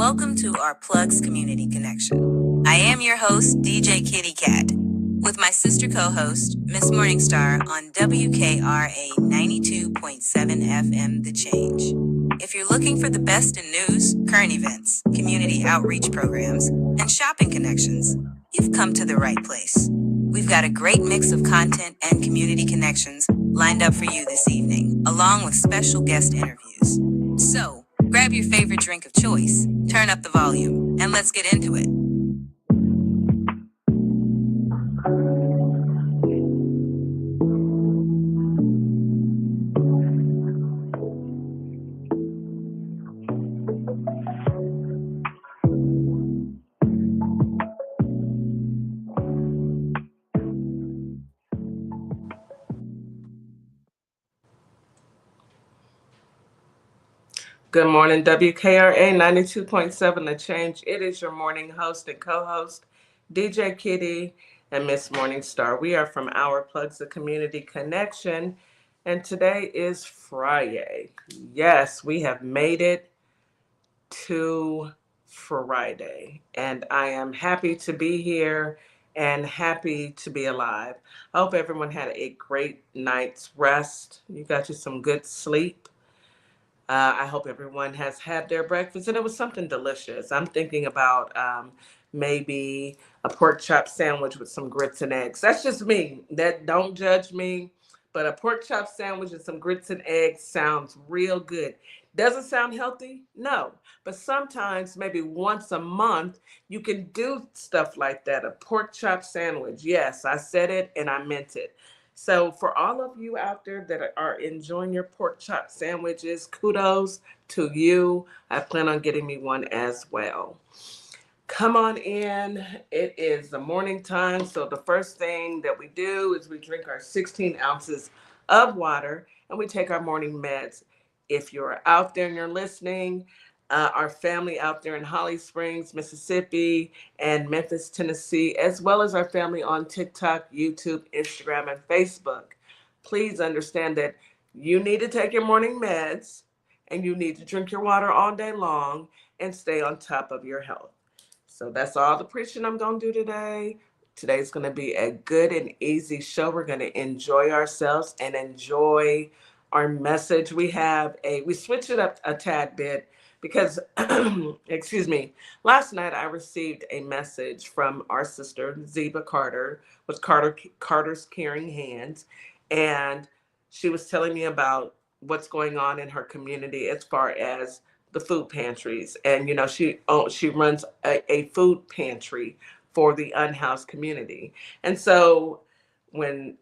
Welcome to our Plugs Community Connection. I am your host, DJ Kitty Cat, with my sister co-host, Miss Morningstar on WKRA 92.7 FM The Change. If you're looking for the best in news, current events, community outreach programs, and shopping connections, you've come to the right place. We've got a great mix of content and community connections lined up for you this evening, along with special guest interviews. So, grab your favorite drink of choice, turn up the volume, and let's get into it. Good morning, WKRA 92.7 The Change. It is your morning host and co-host, DJ Kitty and Miss Morningstar. We are from Our Plugs, the Community Connection, and today is Friday. Yes, we have made it to Friday, and I am happy to be here and happy to be alive. I hope everyone had a great night's rest. You got you some good sleep. I hope everyone has had their breakfast and it was something delicious. I'm thinking about maybe a pork chop sandwich with some grits and eggs. That's just me. Don't judge me, but a pork chop sandwich and some grits and eggs sounds real good. Doesn't sound healthy? No. But sometimes, maybe once a month, you can do stuff like that. A pork chop sandwich. Yes, I said it and I meant it. So for all of you out there that are enjoying your pork chop sandwiches, kudos to you. I plan on getting me one as well. Come on in. It is the morning time. So the first thing that we do is we drink our 16 ounces of water and we take our morning meds. If you're out there and you're listening, our family out there in Holly Springs, Mississippi, and Memphis, Tennessee, as well as our family on TikTok, YouTube, Instagram, and Facebook. Please understand that you need to take your morning meds and you need to drink your water all day long and stay on top of your health. So that's all the preaching I'm going to do today. Today's going to be a good and easy show. We're going to enjoy ourselves and enjoy our message. We switched it up a tad bit because, excuse me, last night I received a message from our sister, Zeba Carter, with Carter's Caring Hands. And she was telling me about what's going on in her community as far as the food pantries. And, she runs a food pantry for the unhoused community. And so when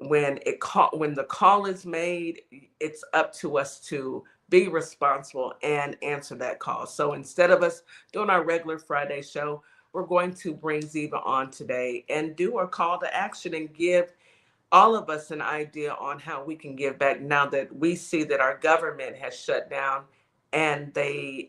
the call is made, it's up to us to be responsible and answer that call. So instead of us doing our regular Friday show, we're going to bring Ziva on today and do a call to action and give all of us an idea on how we can give back now that we see that our government has shut down and I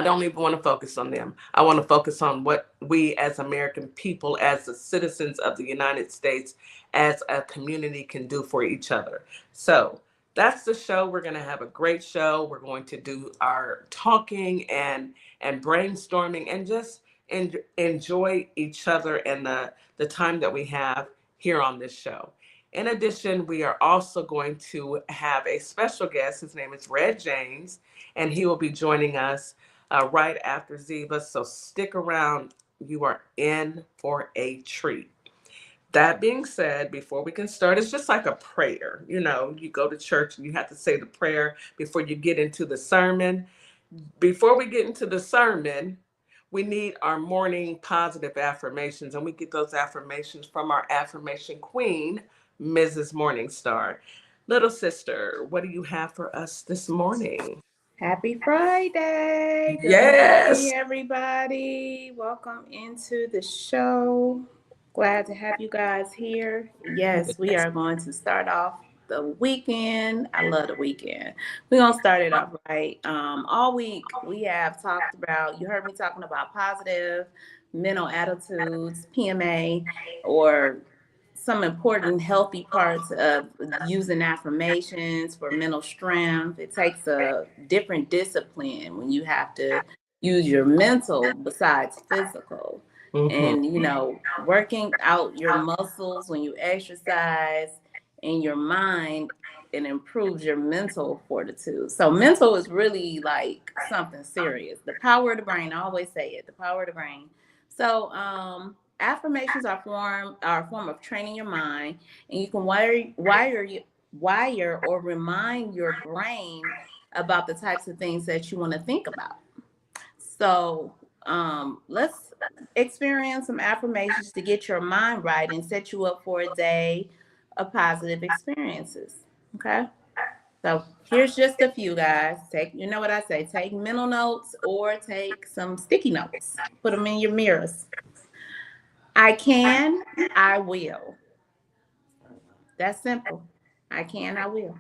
don't even want to focus on them. I want to focus on what we as American people, as the citizens of the United States, as a community can do for each other. So that's the show. We're going to have a great show. We're going to do our talking and brainstorming and just enjoy each other and the time that we have here on this show. In addition, we are also going to have a special guest. His name is Red James, and he will be joining us right after Ziva. So stick around. You are in for a treat. That being said, before we can start, it's just like a prayer. You go to church and you have to say the prayer before you get into the sermon. Before we get into the sermon, we need our morning positive affirmations, and we get those affirmations from our affirmation queen, Mrs. Morningstar. Little sister, what do you have for us this morning? Happy Friday. Good Yes. morning, everybody. Welcome into the show. Glad to have you guys here. Yes, we are going to start off the weekend. I love the weekend. We're going to start it off right. All week, we have talked about, you heard me talking about positive mental attitudes, PMA, or some important healthy parts of using affirmations for mental strength. It takes a different discipline when you have to use your mental besides physical. And, working out your muscles when you exercise and your mind, it improves your mental fortitude. So mental is really like something serious. The power of the brain, I always say it, the power of the brain. So affirmations are a form of training your mind, and you can wire or remind your brain about the types of things that you want to think about. So let's experience some affirmations to get your mind right and set you up for a day of positive experiences. Okay. So here's just a few, guys. You know what I say, take mental notes or take some sticky notes. Put them in your mirrors. I can, I will. That's simple. I can, I will.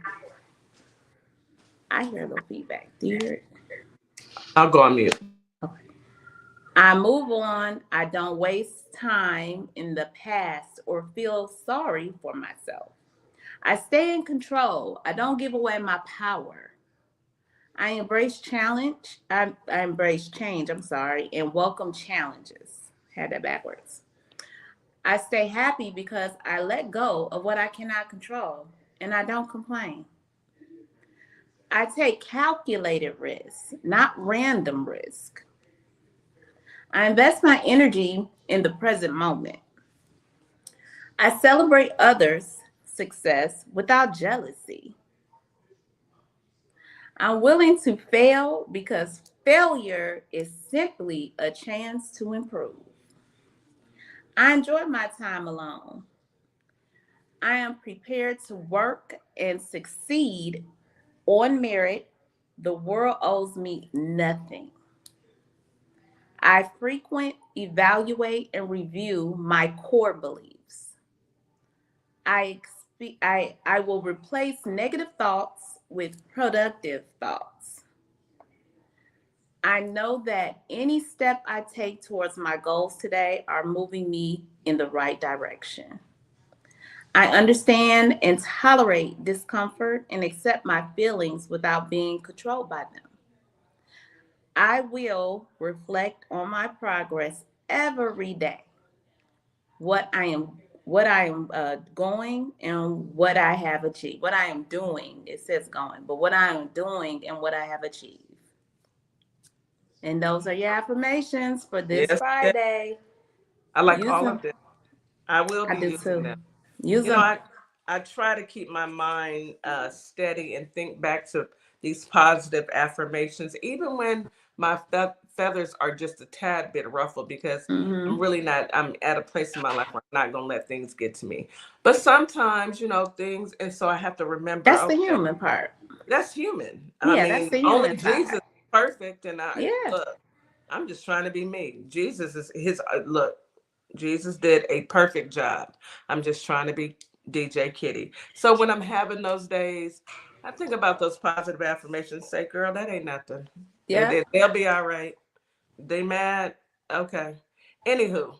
I hear a little feedback. Do you hear it? I'll go on mute. Okay. I move on. I don't waste time in the past or feel sorry for myself. I stay in control. I don't give away my power. I embrace challenge. I embrace change, and welcome challenges. Had that backwards. I stay happy because I let go of what I cannot control and I don't complain. I take calculated risk, not random risk. I invest my energy in the present moment. I celebrate others' success without jealousy. I'm willing to fail because failure is simply a chance to improve. I enjoy my time alone. I am prepared to work and succeed on merit. The world owes me nothing. I frequent, evaluate, and review my core beliefs. I will replace negative thoughts with productive thoughts. I know that any step I take towards my goals today are moving me in the right direction. I understand and tolerate discomfort and accept my feelings without being controlled by them. I will reflect on my progress every day, what I am going and what I have achieved. What I am doing, it says going, but what I am doing and what I have achieved. And those are your affirmations for this Yes, yes. Friday. I like Use all them. of them. I will I be do using too. them. Use You know, them. I try to keep my mind steady and think back to these positive affirmations, even when my feathers are just a tad bit ruffled, because Hmm. I'm at a place in my life where I'm not going to let things get to me. But sometimes, things, and so I have to remember, That's the okay, human part. that's human. I Yeah, that's mean, the only human Jesus side. is perfect. And Yeah. look, I'm just trying to be me. Jesus is look, Jesus did a perfect job. I'm just trying to be DJ Kitty. So when I'm having those days, I think about those positive affirmations. Say, girl, that ain't nothing. Yeah. They'll be all right. They mad? Okay. Anywho,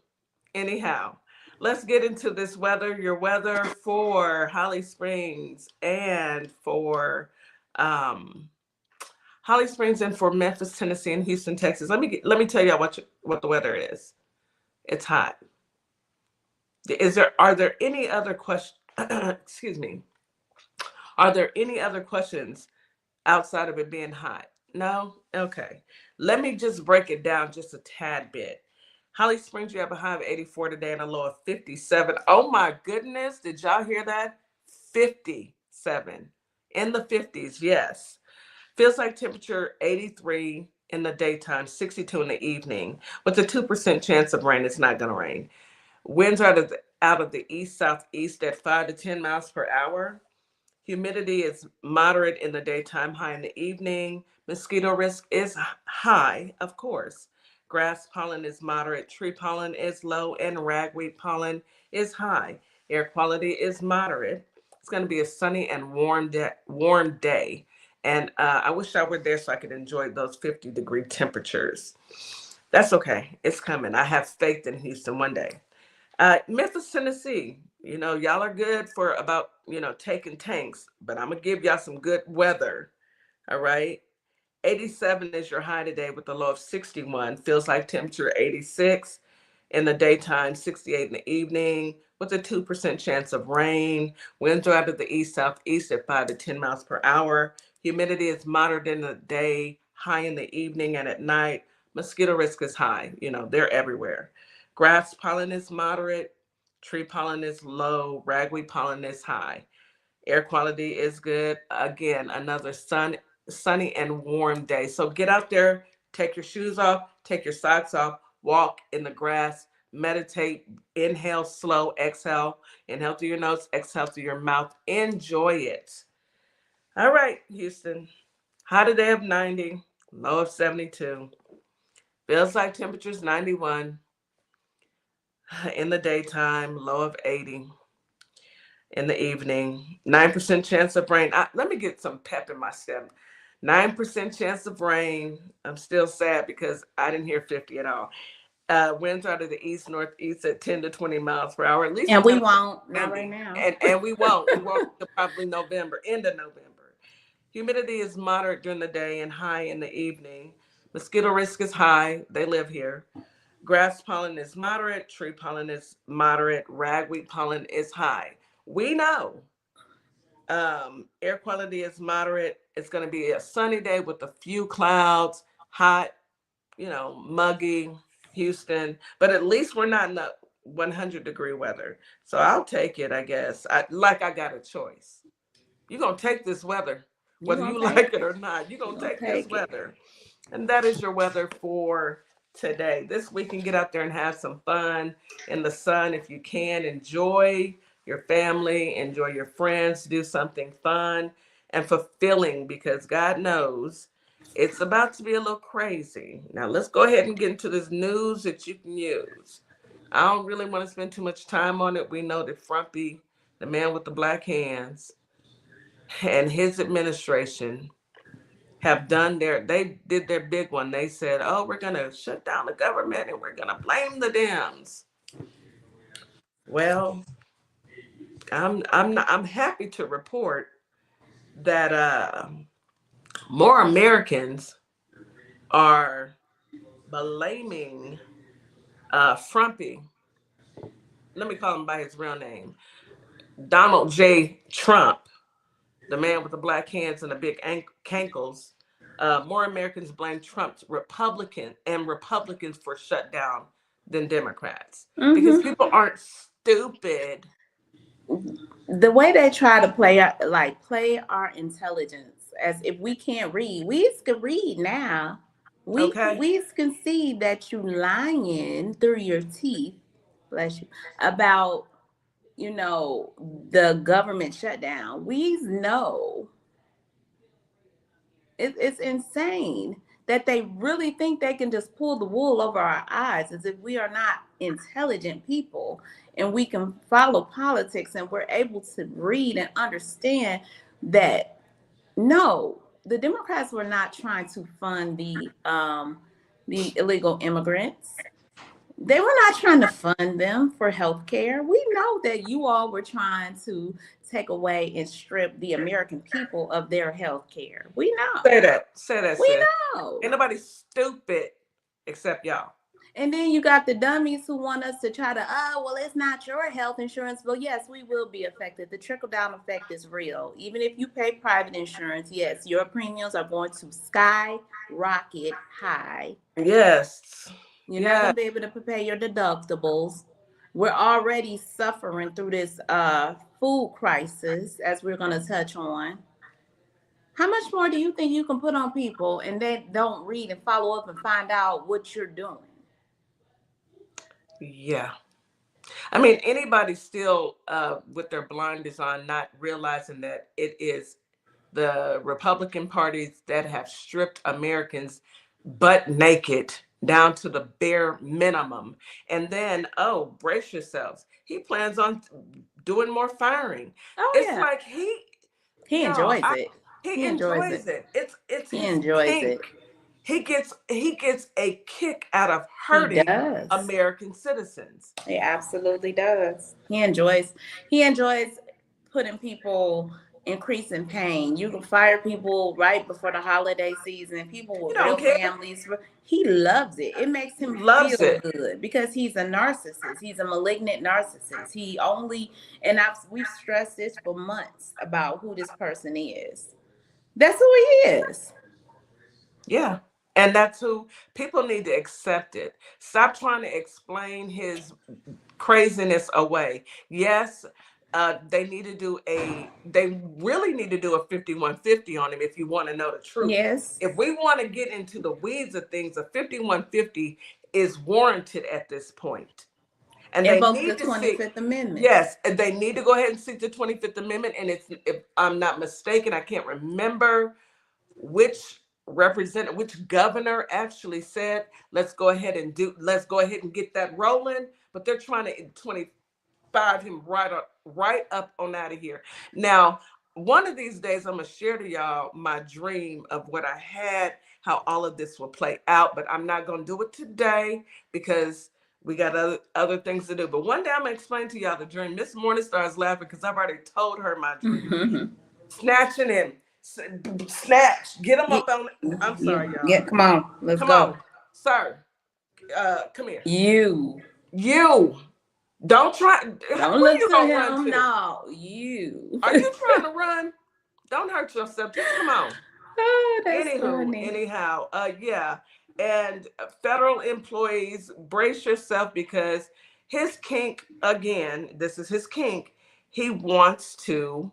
anyhow, let's get into this weather. Your weather for Holly Springs and for um, Holly Springs and for Memphis, Tennessee, and Houston, Texas. Let me tell you what the weather is. It's hot. Are there any other questions? Excuse me. Are there any other questions outside of it being hot? No? Okay. Let me just break it down just a tad bit. Holly Springs, you have a high of 84 today and a low of 57. Oh my goodness. Did y'all hear that? 57. In the 50s, yes. Feels like temperature 83 in the daytime, 62 in the evening. With a 2% chance of rain, it's not going to rain. Winds are out of the east southeast at 5 to 10 miles per hour. Humidity is moderate in the daytime, high in the evening. Mosquito risk is high, of course. Grass pollen is moderate, tree pollen is low, and ragweed pollen is high. Air quality is moderate. It's going to be a sunny and warm day. And I wish I were there so I could enjoy those 50-degree temperatures. That's okay. It's coming. I have faith in Houston one day. Memphis, Tennessee. Y'all are good for about, taking tanks, but I'm going to give y'all some good weather. All right. 87 is your high today with a low of 61. Feels like temperature 86 in the daytime, 68 in the evening, with a 2% chance of rain. Winds are out of the east southeast at 5 to 10 miles per hour. Humidity is moderate in the day, high in the evening and at night. Mosquito risk is high. They're everywhere. Grass pollen is moderate. Tree pollen is low. Ragweed pollen is high. Air quality is good. Again, another sunny and warm day. So get out there, take your shoes off, take your socks off, walk in the grass, meditate, inhale slow, exhale. Inhale through your nose, exhale through your mouth. Enjoy it. All right, Houston. High today of 90, low of 72. Feels like temperature's 91 in the daytime, low of 80. In the evening, 9% chance of rain. Let me get some pep in my step. 9% chance of rain. I'm still sad because I didn't hear 50 at all. Winds out of the east northeast at 10 to 20 miles per hour. At least And we're we gonna won't, not right windy, now. and we won't. We won't until probably November, end of November. Humidity is moderate during the day and high in the evening. Mosquito risk is high. They live here. Grass pollen is moderate. Tree pollen is moderate. Ragweed pollen is high. We know. Air quality is moderate. It's going to be a sunny day with a few clouds, hot, muggy, Houston, but at least we're not in the 100-degree weather. So I'll take it, I guess. I got a choice. You're going to take this weather, You whether gonna you take like it or not. You're you going to gonna take this take it. weather. And that is your weather for today. This week, you can get out there and have some fun in the sun if you can. Enjoy your family, enjoy your friends, do something fun and fulfilling, because God knows it's about to be a little crazy. Now, let's go ahead and get into this news that you can use. I don't really want to spend too much time on it. We know that Frumpy, the man with the black hands, and his administration they did their big one. They said, oh, we're going to shut down the government and we're going to blame the Dems. Well, I'm happy to report that more Americans are blaming Frumpy. Let me call him by his real name, Donald J. Trump, the man with the black hands and the big cankles. More Americans blame Trump's Republicans for shutdown than Democrats, because Mm-hmm. people aren't stupid. The way they try to play our intelligence as if we can't read. We can read now. Okay. We can see that you lying through your teeth, bless you, about the government shutdown. We know it's insane that they really think they can just pull the wool over our eyes as if we are not intelligent people and we can follow politics and we're able to read and understand that no, the Democrats were not trying to fund the illegal immigrants. They were not trying to fund them for health care. We know that you all were trying to take away and strip the American people of their health care. We know. Say that, We sis. know. Ain't nobody stupid except y'all. And then you got the dummies who want us to try to, oh, well, it's not your health insurance. Well, yes, we will be affected. The trickle down effect is real. Even if you pay private insurance, yes, your premiums are going to skyrocket high. Yes. You're not Yeah. going to be able to pay your deductibles. We're already suffering through this food crisis, as we're going to touch on. How much more do you think you can put on people and they don't read and follow up and find out what you're doing? Yeah. I mean, anybody still with their blinders on, not realizing that it is the Republican parties that have stripped Americans butt naked down to the bare minimum. And then, oh, brace yourselves. He plans on doing more firing. Oh, It's yeah. like He y'all, enjoys it. he He enjoys enjoys it. it. It's He his enjoys kink. it. he gets a kick out of He hurting does. American citizens. He absolutely does. He enjoys putting people increasing pain. You can fire people right before the holiday season, people He with don't real care. families. He loves it. It makes He him loves feel it. good because he's a narcissist. He's a malignant narcissist. We've stressed this for months about who this person is. That's who he is. Yeah. And that's who people need to accept it. Stop trying to explain his craziness away. Yes, they really need to do a 5150 on him if you want to know the truth. Yes. If we want to get into the weeds of things, a 5150 is warranted at this point. And they Invoke the need to see, 25th Amendment. yes, and they need to go ahead and seek the 25th Amendment. And if I'm not mistaken, I can't remember which which governor actually said, let's go ahead and get that rolling. But they're trying to 25 him right up on out of here. Now, one of these days I'm gonna share to y'all my dream of what I had, how all of this will play out, but I'm not gonna do it today because we got other things to do. But one day I'm gonna explain to y'all the dream. Miss Morningstar is laughing because I've already told her my dream. Snatching him. Snatch. Get him up on. I'm sorry, y'all. Yeah, come on. Let's Come go. on, sir. Come here. You. Don't try. Don't Where look you to gonna run him. to? No, you. Are you trying to run? Don't hurt yourself. Just come on. Oh, that's Anywho, funny. yeah. And federal employees, brace yourself because his kink, again, this is his kink. He wants to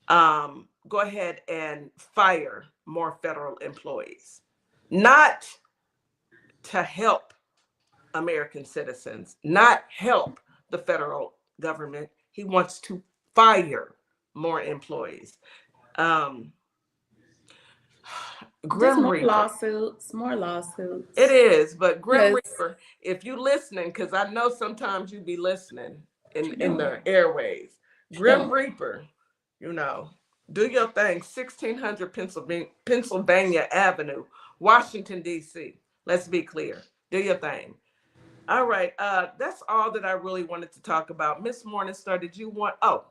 go ahead and fire more federal employees, not to help American citizens, not help the federal government. He wants to fire more employees. Um, Just Grim more Reaper. lawsuits. More lawsuits. It is, but Grim 'Cause Reaper, if you listening, because I know sometimes you be listening what you in doing? the airways. What you Grim doing? Reaper, do your thing. 1600 Pennsylvania Avenue, Washington, D.C. Let's be clear. Do your thing. All right. That's all that I really wanted to talk about. Miss Morningstar, did you want? Oh,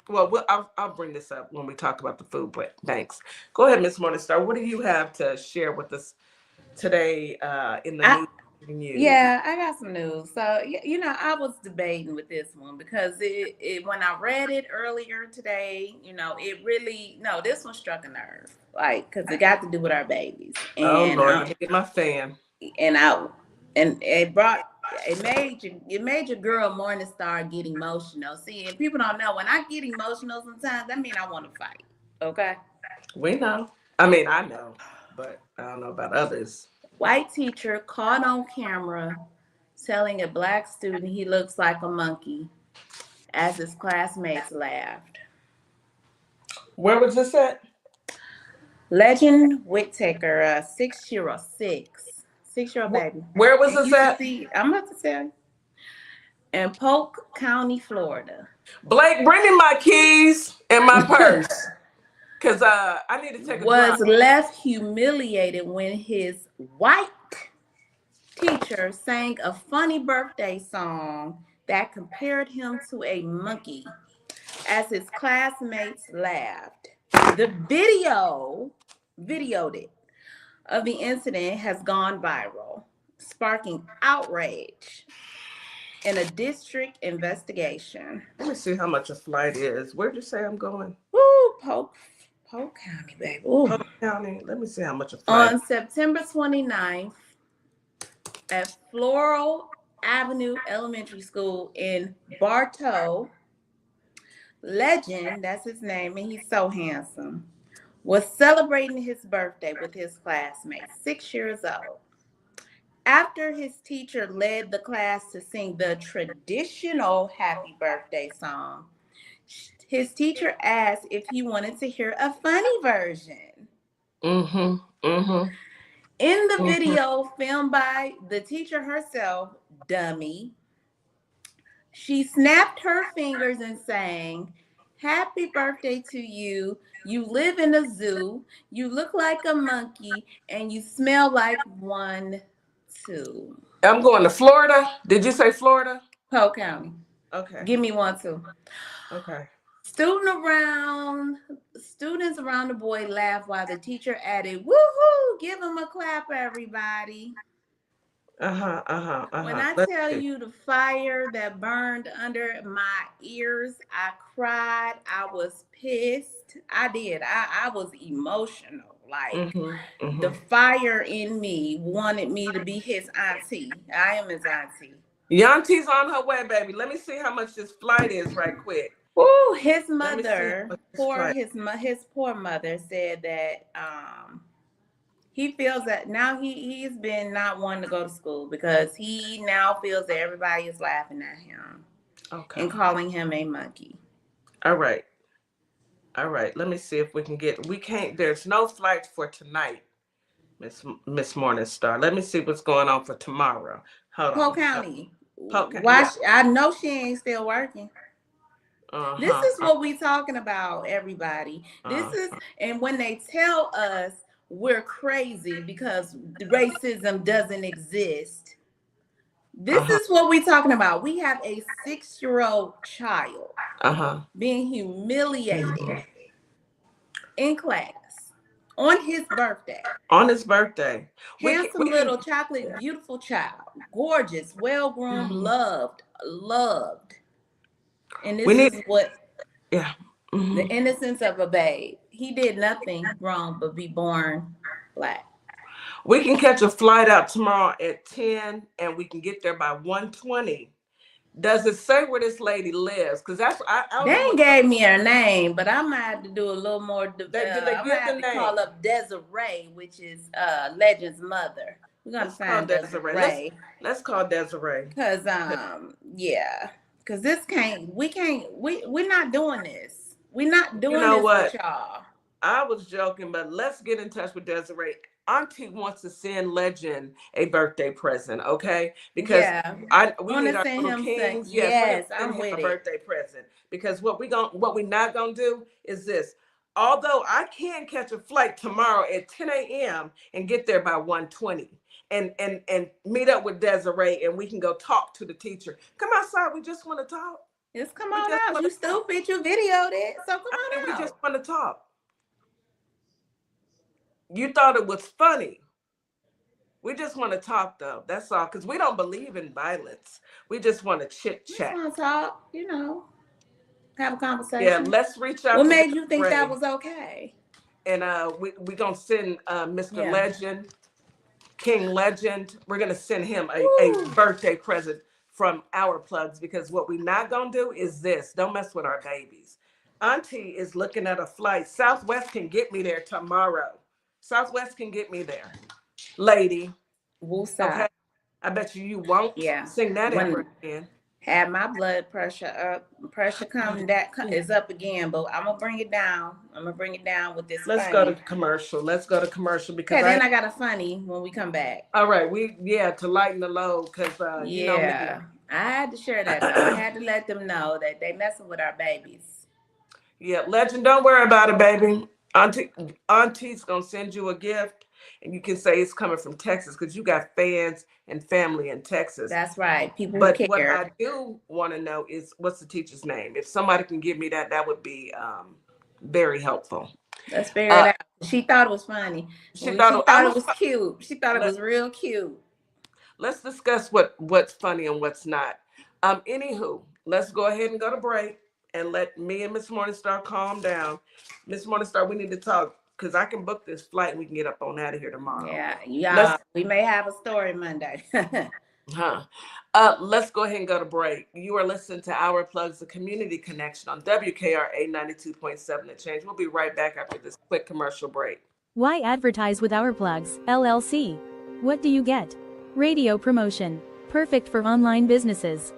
well, I'll bring this up when we talk about the food banks. Go ahead, Miss Morningstar. What do you have to share with us today in the I, news? yeah, I got some news. So, I was debating with this one because when I read it earlier today, it really, no, this one struck a nerve. Like, because it got to do with our babies. Oh And, Lord, you hit my fan. and it made your girl Morningstar get emotional. See, and people don't know when I get emotional sometimes, that means I want to fight. Okay. We know. I mean, I know, but I don't know about others. White teacher caught on camera telling a black student he looks like a monkey as his classmates laughed. Where was this at? Legend Whittaker, a 6-year-old baby. Where was this at? I'm about to tell you. In Polk County, Florida. Blake, bring me my keys and my purse. Because I need to take a was drive. left humiliated when his white teacher sang a funny birthday song that compared him to a monkey as his classmates laughed. The videoed it, of the incident has gone viral, sparking outrage in a district investigation. Let me see how much a flight is. Where'd you say I'm going? Ooh, Polk County, baby. Ooh. Polk County. Let me see how much a flight. On September 29th, at Floral Avenue Elementary School in Bartow, Legend, that's his name, and he's so handsome, was celebrating his birthday with his classmates, 6 years old. After his teacher led the class to sing the traditional happy birthday song, his teacher asked if he wanted to hear a funny version. Mm-hmm. Mm-hmm. In the video filmed by the teacher herself, dummy, she snapped her fingers and sang, Happy birthday to you. You live in a zoo. You look like a monkey, and you smell like one too. I'm going to Florida. Did you say Florida? Polk County. Okay. Give me one too. Okay. Students around the boy laughed while the teacher added, "Woohoo! Give him a clap, everybody." When I Let's tell see. you the fire that burned under my ears, I cried. I was pissed. I did. I was emotional. Like the fire in me wanted me to be his auntie. I am his auntie. Yanti's on her way, baby. Let me see how much this flight is right quick. Ooh, his Let me see how mother, much this flight. his poor mother said that he feels that now he's been not wanting to go to school because he now feels that everybody is laughing at him and calling him a monkey. All right. Let me see if we can't, there's no flight for tonight, Miss Morningstar. Let me see what's going on for tomorrow. Hold on. Polk County. Polk County. Yeah. I know she ain't still working. This is what we talking about, everybody. This is, and when they tell us we're crazy because racism doesn't exist, this is what we talking about. We have a 6-year-old child being humiliated in class on his birthday. On his birthday. Handsome little chocolate, beautiful child, gorgeous, well-groomed, loved. And this is what the innocence of a babe. He did nothing wrong but be born black. We can catch a flight out tomorrow at 10 and we can get there by 1:20. Does it say where this lady lives? Because that's they ain't gave me her name, but I might have to do a little more. Did they I might have to call up Desiree, which is Legend's mother. We're gonna find Desiree. Let's call Desiree. Cause because we're not doing this. We're not doing this with y'all. I was joking, but let's get in touch with Desiree. Auntie wants to send Legend a birthday present, okay? Because we need our little kings. Yes, I'm with it. A birthday present. Because what we not gonna do is this. Although I can catch a flight tomorrow at 10 a.m. and get there by 1:20. And meet up with Desiree and we can go talk to the teacher. Come outside, we just want to talk. Just come on out. You stupid, you videoed it. So come on out. We just want to talk. You thought it was funny. We just want to talk though. That's all. Because we don't believe in violence. We just want to chit chat. Just want to talk, have a conversation. Yeah, let's reach out. What made you think that was okay? And we gonna send Mr. Legend. King Legend, we're going to send him a birthday present from Our Plugs because what we're not going to do is this. Don't mess with our babies. Auntie is looking at a flight. Southwest can get me there tomorrow. Southwest can get me there. Lady. Okay. I bet you won't sing that ever again. Had my blood pressure up. Pressure coming is up again, but I'm gonna bring it down. I'm gonna bring it down with this. Let's go to commercial. Because then I got a funny when we come back. All right, to lighten the load because you know me. I had to share that. I had to let them know that they messing with our babies. Yeah, Legend, don't worry about it, baby. Auntie's gonna send you a gift. And you can say it's coming from Texas because you got fans and family in Texas. That's right. People but care. What I do want to know is what's the teacher's name? If somebody can give me that would be very helpful. Let's figure it out. She thought it was funny. She thought it was cute. She thought it was real cute. Let's discuss what's funny and what's not. Anywho, let's go ahead and go to break and let me and Miss Morningstar calm down. Miss Morningstar, we need to talk. Because I can book this flight and we can get up on out of here tomorrow. Yeah. We may have a story Monday. Let's go ahead and go to break. You are listening to Our Plugs, the community connection on WKRA 92.7 The Change. We'll be right back after this quick commercial break. Why advertise with Our Plugs, LLC? What do you get? Radio promotion. Perfect for online businesses.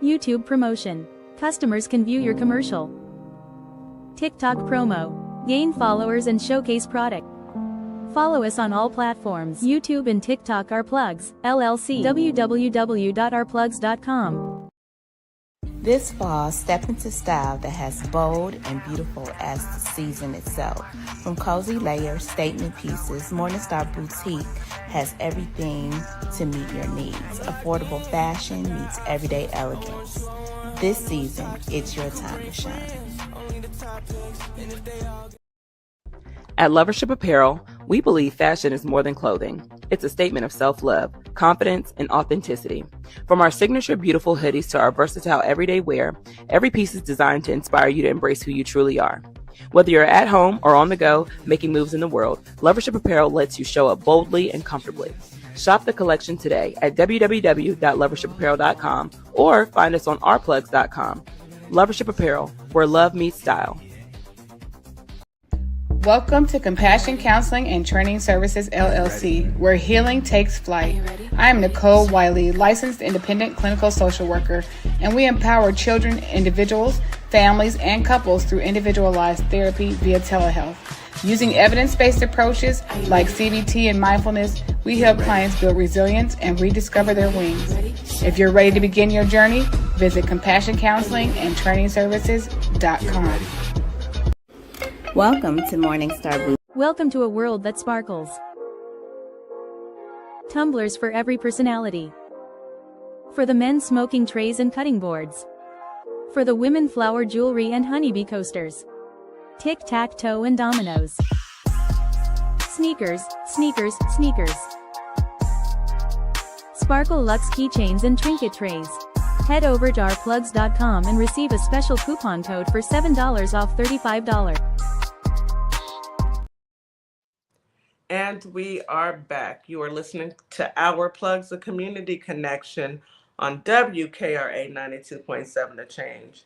YouTube promotion. Customers can view your commercial. TikTok promo. Gain followers and showcase product. Follow us on all platforms. YouTube and TikTok. Our Plugs, LLC. www.ourplugs.com. This fall, step into style that has bold and beautiful as the season itself. From cozy layers, statement pieces, Morningstar Boutique has everything to meet your needs. Affordable fashion meets everyday elegance. This season, it's your time to shine. At Lovership Apparel, we believe fashion is more than clothing. It's a statement of self-love, confidence, and authenticity. From our signature beautiful hoodies to our versatile everyday wear, every piece is designed to inspire you to embrace who you truly are. Whether you're at home or on the go, making moves in the world, Lovership Apparel lets you show up boldly and comfortably. Shop the collection today at www.lovershipapparel.com or find us on ourplugs.com. Lovership Apparel, where love meets style. Welcome to Compassion Counseling and Training Services, LLC, where healing takes flight. I am Nicole Wiley, licensed independent clinical social worker, and we empower children, individuals, families, and couples through individualized therapy via telehealth. Using evidence-based approaches like CBT and mindfulness, we help clients build resilience and rediscover their wings. If you're ready to begin your journey, visit CompassionCounselingAndTrainingServices.com. Welcome to Morningstar Boutique. Welcome to a world that sparkles. Tumblers for every personality. For the men, smoking trays and cutting boards. For the women, flower jewelry and honeybee coasters. Tic-tac-toe and dominoes. Sneakers, sneakers, sneakers. Sparkle Luxe keychains and trinket trays. Head over to ourplugs.com and receive a special coupon code for $7 off $35. And we are back. You are listening to Our Plugs, a community connection on WKRA 92.7 The Change.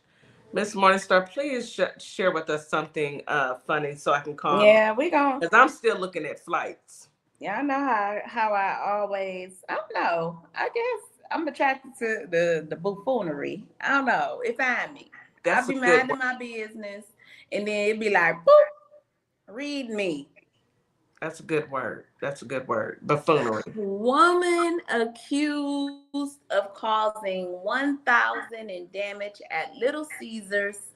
Miss Morningstar, please share with us something funny so I can calm. Yeah, we gon' because I'm still looking at flights. Yeah, I know how I always, I don't know. I guess I'm attracted to the buffoonery. I don't know. It find me. I'll be minding my business, and then it'd be like, boop, read me. That's a good word. That's a good word. Buffoonery. Woman accused of causing $1,000 in damage at Little Caesars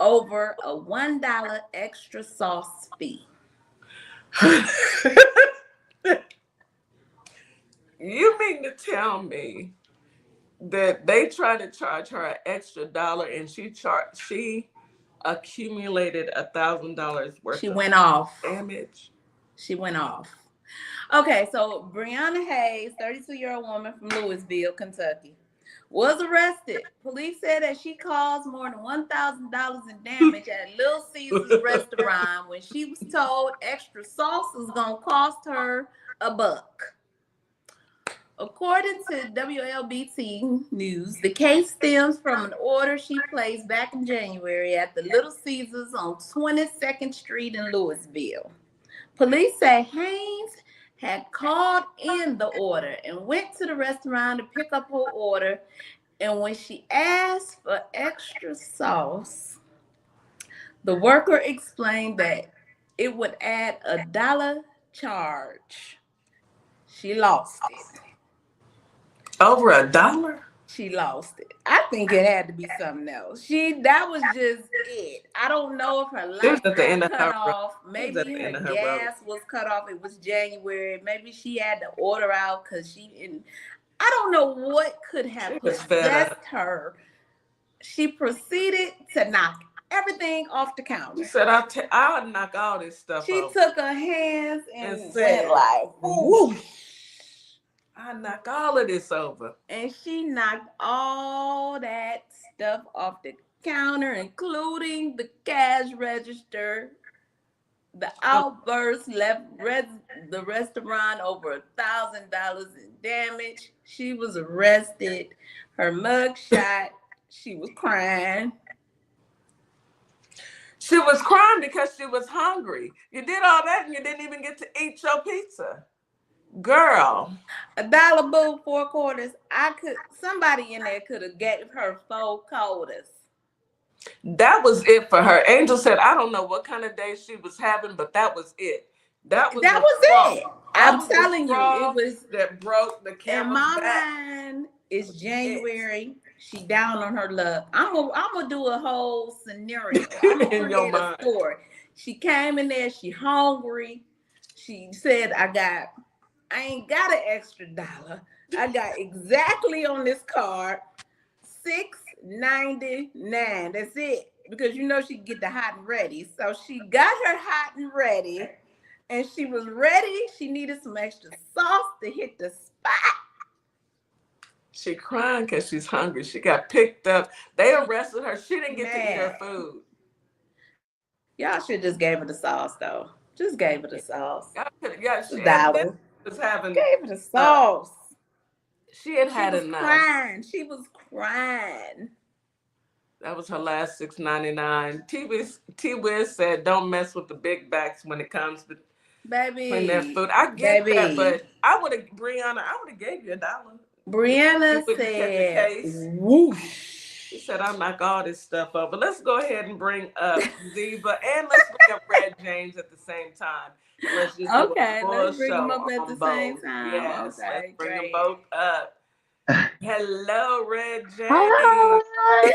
over a $1 extra sauce fee. You mean to tell me that they tried to charge her an extra dollar and she accumulated $1,000 worth She of went off. damage? She went off. Okay, so Brianna Hayes, 32-year-old woman from Louisville, Kentucky, was arrested. Police said that she caused more than $1,000 in damage at Little Caesars restaurant when she was told extra sauce was gonna cost her $1. According to WLBT News, the case stems from an order she placed back in January at the Little Caesars on 22nd Street in Louisville. Police say Hayes had called in the order and went to the restaurant to pick up her order. And when she asked for extra sauce, the worker explained that it would add $1 charge. She lost it. Over $1? She lost it. I think it had to be something else. That was just it. I don't know if her lights was cut off. Maybe her gas was cut off. It was January. Maybe she had to order out because she didn't. I don't know what could have possessed her. She proceeded to knock everything off the counter. She said, I'll knock all this stuff She off. took her hands and said, like, whoosh. I knock all of this over. And she knocked all that stuff off the counter, including the cash register. The outburst left the restaurant over $1,000 in damage. She was arrested. Her mug shot. She was crying. She was crying because she was hungry. You did all that and you didn't even get to eat your pizza. Girl. $1 bill, 4 quarters. Somebody in there could have gave her 4 quarters. That was it for her. Angel said, I don't know what kind of day she was having, but that was it. That was it. I'm telling you, it was that broke the camel's in my back. mind. It's January. She down on her luck. I'm gonna do a whole scenario. I'm gonna In your create a mind. story. She came in there. She hungry. She said, I ain't got an extra dollar. I got exactly on this card $6.99. That's it. Because she get the hot and ready. So she got her hot and ready, and she was ready. She needed some extra sauce to hit the spot. She crying because she's hungry. She got picked up. They arrested her. She didn't get to eat her food. Y'all should just gave her the sauce though. Just gave her the sauce. Yeah, she $1. was having. Gave her the sauce. She had enough. Crying. She was crying. That was her last $6.99. T-Wiz said, "Don't mess with the big backs when it comes to when their food." I get that, but I would have gave you $1. Brianna said, "Whoosh." She said, "I'll knock all this stuff up." But let's go ahead and bring up Ziva, and let's bring up Red James at the same time. Let's just let's bring them up at the same time. Yes, okay, let's bring them both up. Hello, Red James. Hi.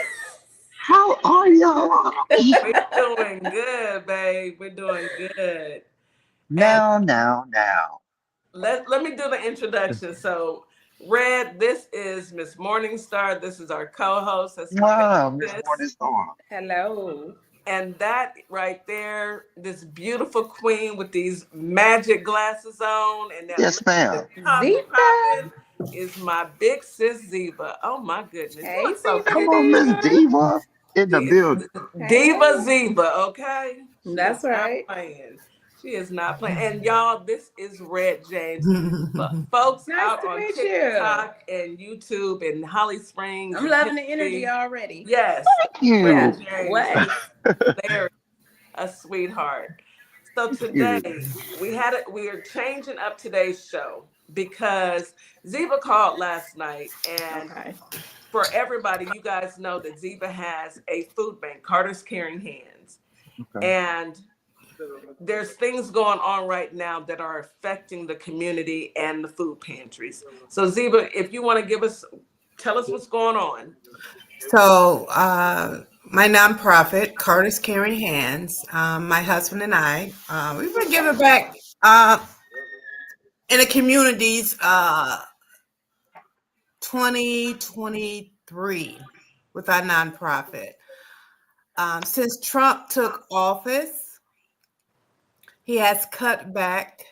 How are y'all? We're doing good, babe. We're doing good. Now. Let me do the introduction. So, Red, this is Miss Morningstar. This is our co-host. Wow, Miss Morningstar. Hello. And that right there, this beautiful queen with these magic glasses on, and that yes, ma'am. Ziva is my big sis Ziva. Oh my goodness! Hey, so come on, Miss Diva in the building. Diva Ziva, okay? That's right. She is not playing. And y'all, this is Red James. Folks out on TikTok and YouTube and Holly Springs. I'm loving the energy already. Yes. Thank you. Red James. They're a sweetheart. So today we are changing up today's show because Ziva called last night, and for everybody, you guys know that Ziva has a food bank, Carter's Caring Hands. And there's things going on right now that are affecting the community and the food pantries. So Ziva, if you want to tell us what's going on. So my nonprofit, Carter's Caring Hands, my husband and I, we've been giving back in the communities 2023 with our nonprofit. Since Trump took office, he has cut back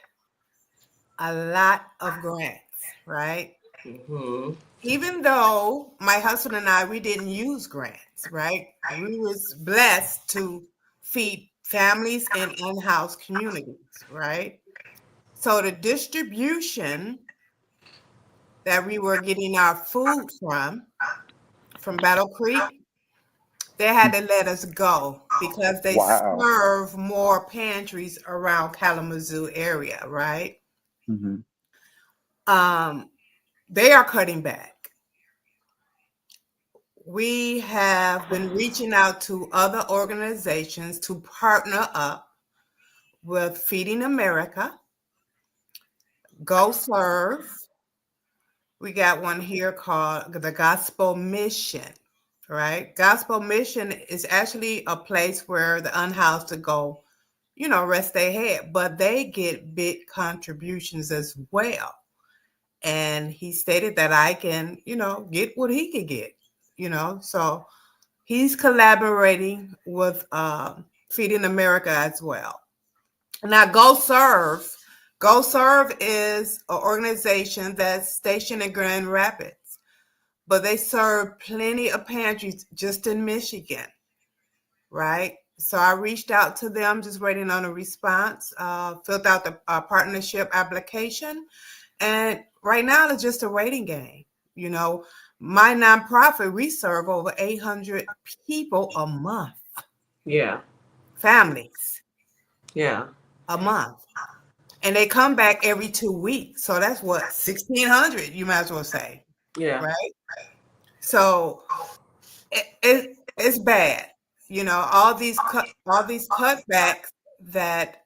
a lot of grants, right? Mm-hmm. Even though my husband and I, we didn't use grants, right? We was blessed to feed families in in-house communities, right? So the distribution that we were getting our food from Battle Creek, they had to let us go because they serve more pantries around Kalamazoo area, right? Mm-hmm. They are cutting back. We have been reaching out to other organizations to partner up with Feeding America, Go Serve. We got one here called the Gospel Mission, right? Gospel Mission is actually a place where the unhoused to go, rest their head, but they get big contributions as well. And he stated that I can, get what he could get, so he's collaborating with Feeding America as well. Now, Go Serve is an organization that's stationed in Grand Rapids, but they serve plenty of pantries just in Michigan, right? So I reached out to them, just waiting on a response, filled out the partnership application, and right now it's just a waiting game. My nonprofit, we serve over 800 people a month. Yeah. Families. Yeah. A month. And they come back every 2 weeks. So that's what, 1,600, you might as well say. Yeah. Right? So it's bad. All these cutbacks that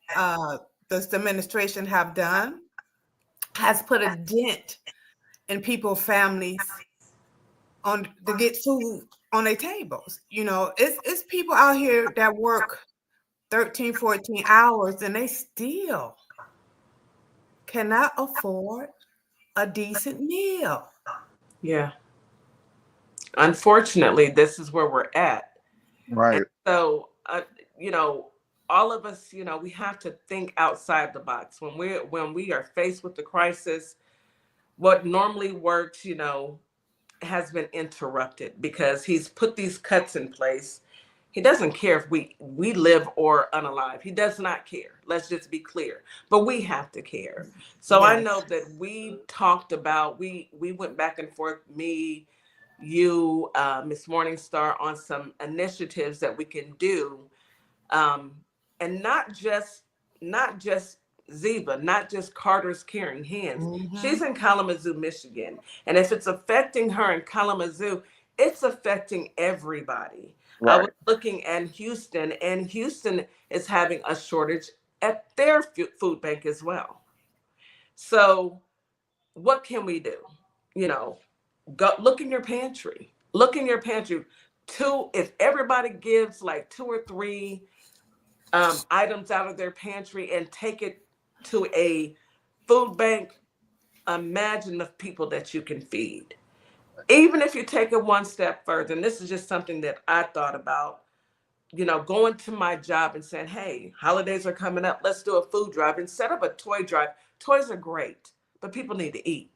this administration have done has put a dent in people's families' to get food on their tables. You know, it's people out here that work 13, 14 hours and they still cannot afford a decent meal. Yeah. Unfortunately, this is where we're at. And Right. so, you know, all of us, we have to think outside the box when we are faced with the crisis. What normally works, has been interrupted because he's put these cuts in place. He doesn't care if we live or unalive. He does not care. Let's just be clear. But we have to care. So I know Yes. that we talked about we went back and forth, me, you, Miss Morningstar, on some initiatives that we can do, um, and not just Ziva, not just Carter's Caring Hands. Mm-hmm. She's in Kalamazoo, Michigan, and if it's affecting her in Kalamazoo, it's affecting everybody. I was Right. looking at Houston, and Houston is having a shortage at their food bank as well. So, what can we do? You know, go look in your pantry. Look in your pantry. If everybody gives like two or three items out of their pantry and take it to a food bank, imagine the people that you can feed. Even if you take it one step further, and this is just something that I thought about, going to my job and saying, hey, holidays are coming up. Let's do a food drive and set up a toy drive. Toys are great, but people need to eat.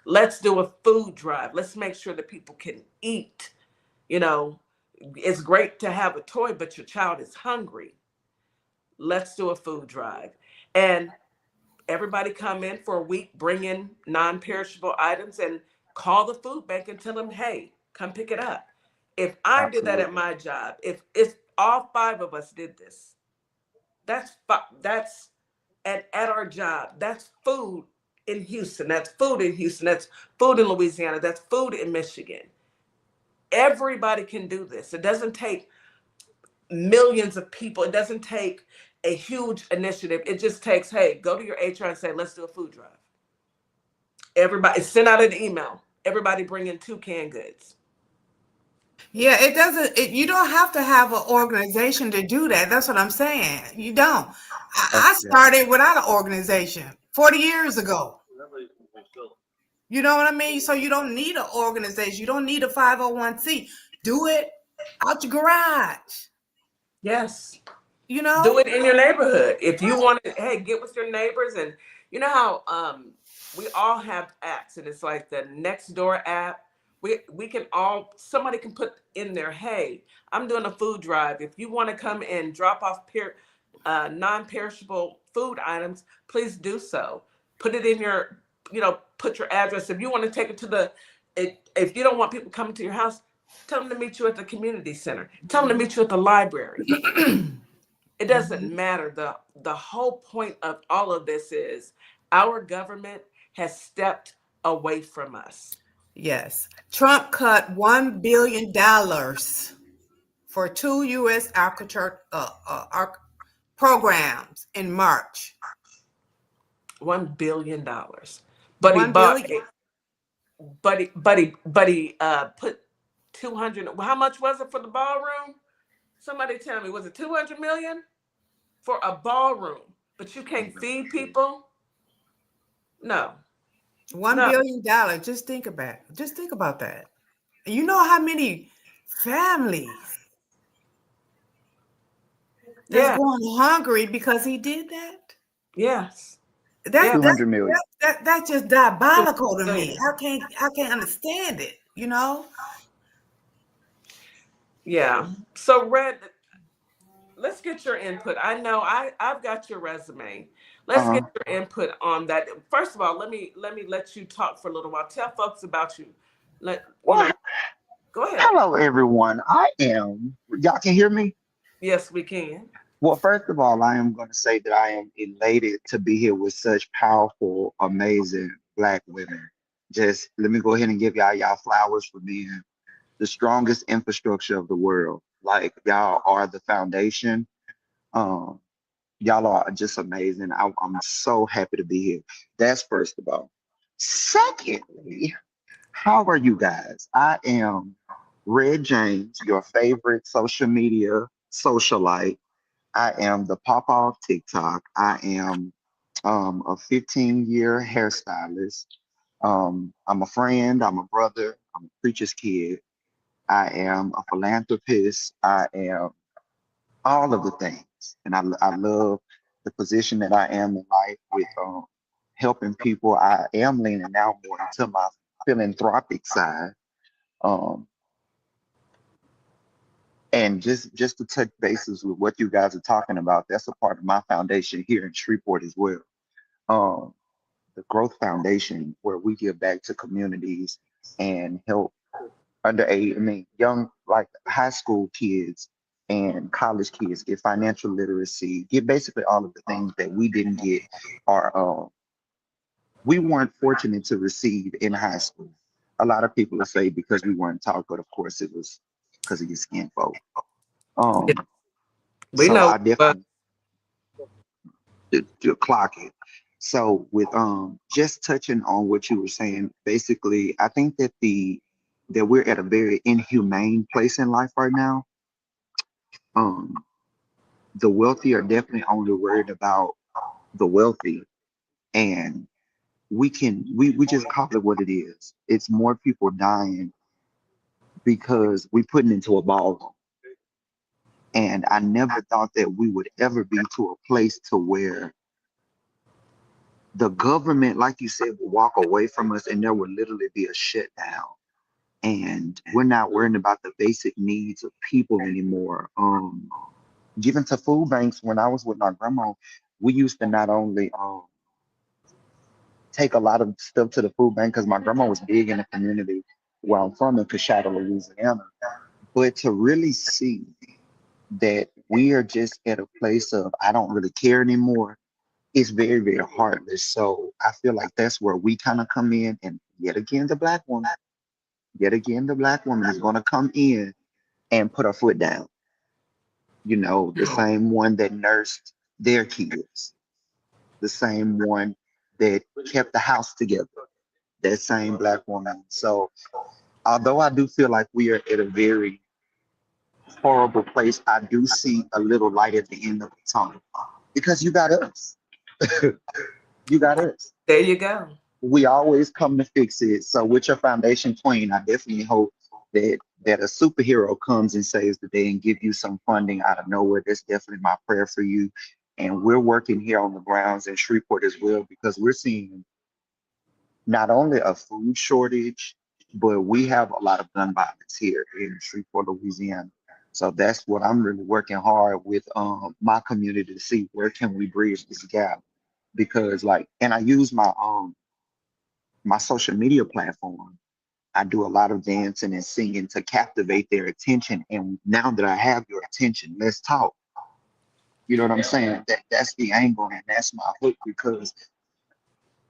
Let's do a food drive. Let's make sure that people can eat. You know, it's great to have a toy, but your child is hungry. Let's do a food drive. And everybody come in for a week, bring in non-perishable items and call the food bank and tell them, hey, come pick it up. If I did that at Absolutely. my job, if all five of us did this, that's at our job, that's food in Houston, that's food in Houston, that's food in Louisiana, that's food in Michigan. Everybody can do this. It doesn't take millions of people. It doesn't take a huge initiative. It just takes, hey, go to your HR and say, let's do a food drive. Everybody send out an email. Everybody bring in 2 canned goods. Yeah, it doesn't. You don't have to have an organization to do that. That's what I'm saying. You don't. I Yeah. started without an organization 40 years ago. You know what I mean? So you don't need an organization. You don't need a 501c. Do it out your garage. Yes. You Do know? it in your neighborhood. If you want to, hey, get with your neighbors. And you know how we all have apps, and it's like the next door app. We can all, somebody can put in there, hey, I'm doing a food drive. If you want to come and drop off non-perishable food items, please do so. Put it in your, put your address. If you want to take it to if you don't want people coming to your house, tell them to meet you at the community center. Tell them to meet you at the library. It doesn't Mhm. matter. The whole point of all of this is our government has stepped away from us. Yes. Trump cut $1 billion for two U.S. agriculture programs in March. $1 billion. But he 1 billion. put 200. How much was it for the ballroom? Somebody tell me, was it 200 million for a ballroom? But you can't feed people? No, One no. billion dollars. Just think about it. Just think about that. You know how many families that's Yeah, going hungry because he did that? yes, That yeah, that 200 million. that's just 200 diabolical to me. million. I can't understand it, you know? Yeah. So Red, let's get your input. I know I've got your resume. Let's get Uh-huh. your input on that. First of all, let me let you talk for a little while. Tell folks about you. Let Well, go ahead. hello everyone. Y'all can hear me? Yes, we can. Well, first of all, I am going to say that I am elated to be here with such powerful, amazing Black women. Just let me go ahead and give y'all flowers for being the strongest infrastructure of the world. Like y'all are the foundation. Um, y'all are just amazing. I'm so happy to be here. That's first of all. Secondly, How are you guys? I am Red James, your favorite social media socialite. I am the papa of TikTok. I am a 15-year hairstylist. I'm a friend. I'm a brother. I'm a preacher's kid. I am a philanthropist. I am all of the things. And I love the position that I am in life with helping people. I am leaning now more into my philanthropic side. Um, and just to touch bases with what you guys are talking about, that's a part of my foundation here in Shreveport as well. Um, the Growth Foundation, where we give back to communities and help young, like high school kids and college kids get financial literacy, get basically all of the things that we didn't get or we weren't fortunate to receive in high school. A lot of people will say because we weren't taught, but of course it was because of your skin folk. Yeah, Um, we so know. I definitely to clock it. So with just touching on what you were saying, basically, I think that that we're at a very inhumane place in life right now. Um, the wealthy are definitely only worried about the wealthy, and we just call it what it is. It's more people dying because we put it into a ballroom. And I never thought that we would ever be to a place to where the government, like you said, will walk away from us and there will literally be a shutdown. And we're not worrying about the basic needs of people anymore. Given to food banks, when I was with my grandma, we used to not only take a lot of stuff to the food bank because my grandma was big in the community where I'm from in Coshada, Louisiana, but to really see that we are just at a place of I don't really care anymore. It's very, very heartless. So I feel like that's where we kind of come in. And yet again, the black woman is going to come in and put her foot down. You know, the same one that nursed their kids, the same one that kept the house together, that same black woman. So although I do feel like we are at a very horrible place, I do see a little light at the end of the tunnel because you got us. You got us. There you go. We always come to fix it. So with your foundation queen, I definitely hope that a superhero comes and saves the day and give you some funding out of nowhere. That's definitely my prayer for you. And we're working here on the grounds in Shreveport as well because we're seeing not only a food shortage, but we have a lot of gun violence here in Shreveport, Louisiana. So that's what I'm really working hard with my community to see where can we bridge this gap because and I use my social media platform. I do a lot of dancing and singing to captivate their attention. And now that I have your attention, let's talk. You know what I'm saying? That's the angle and that's my hook because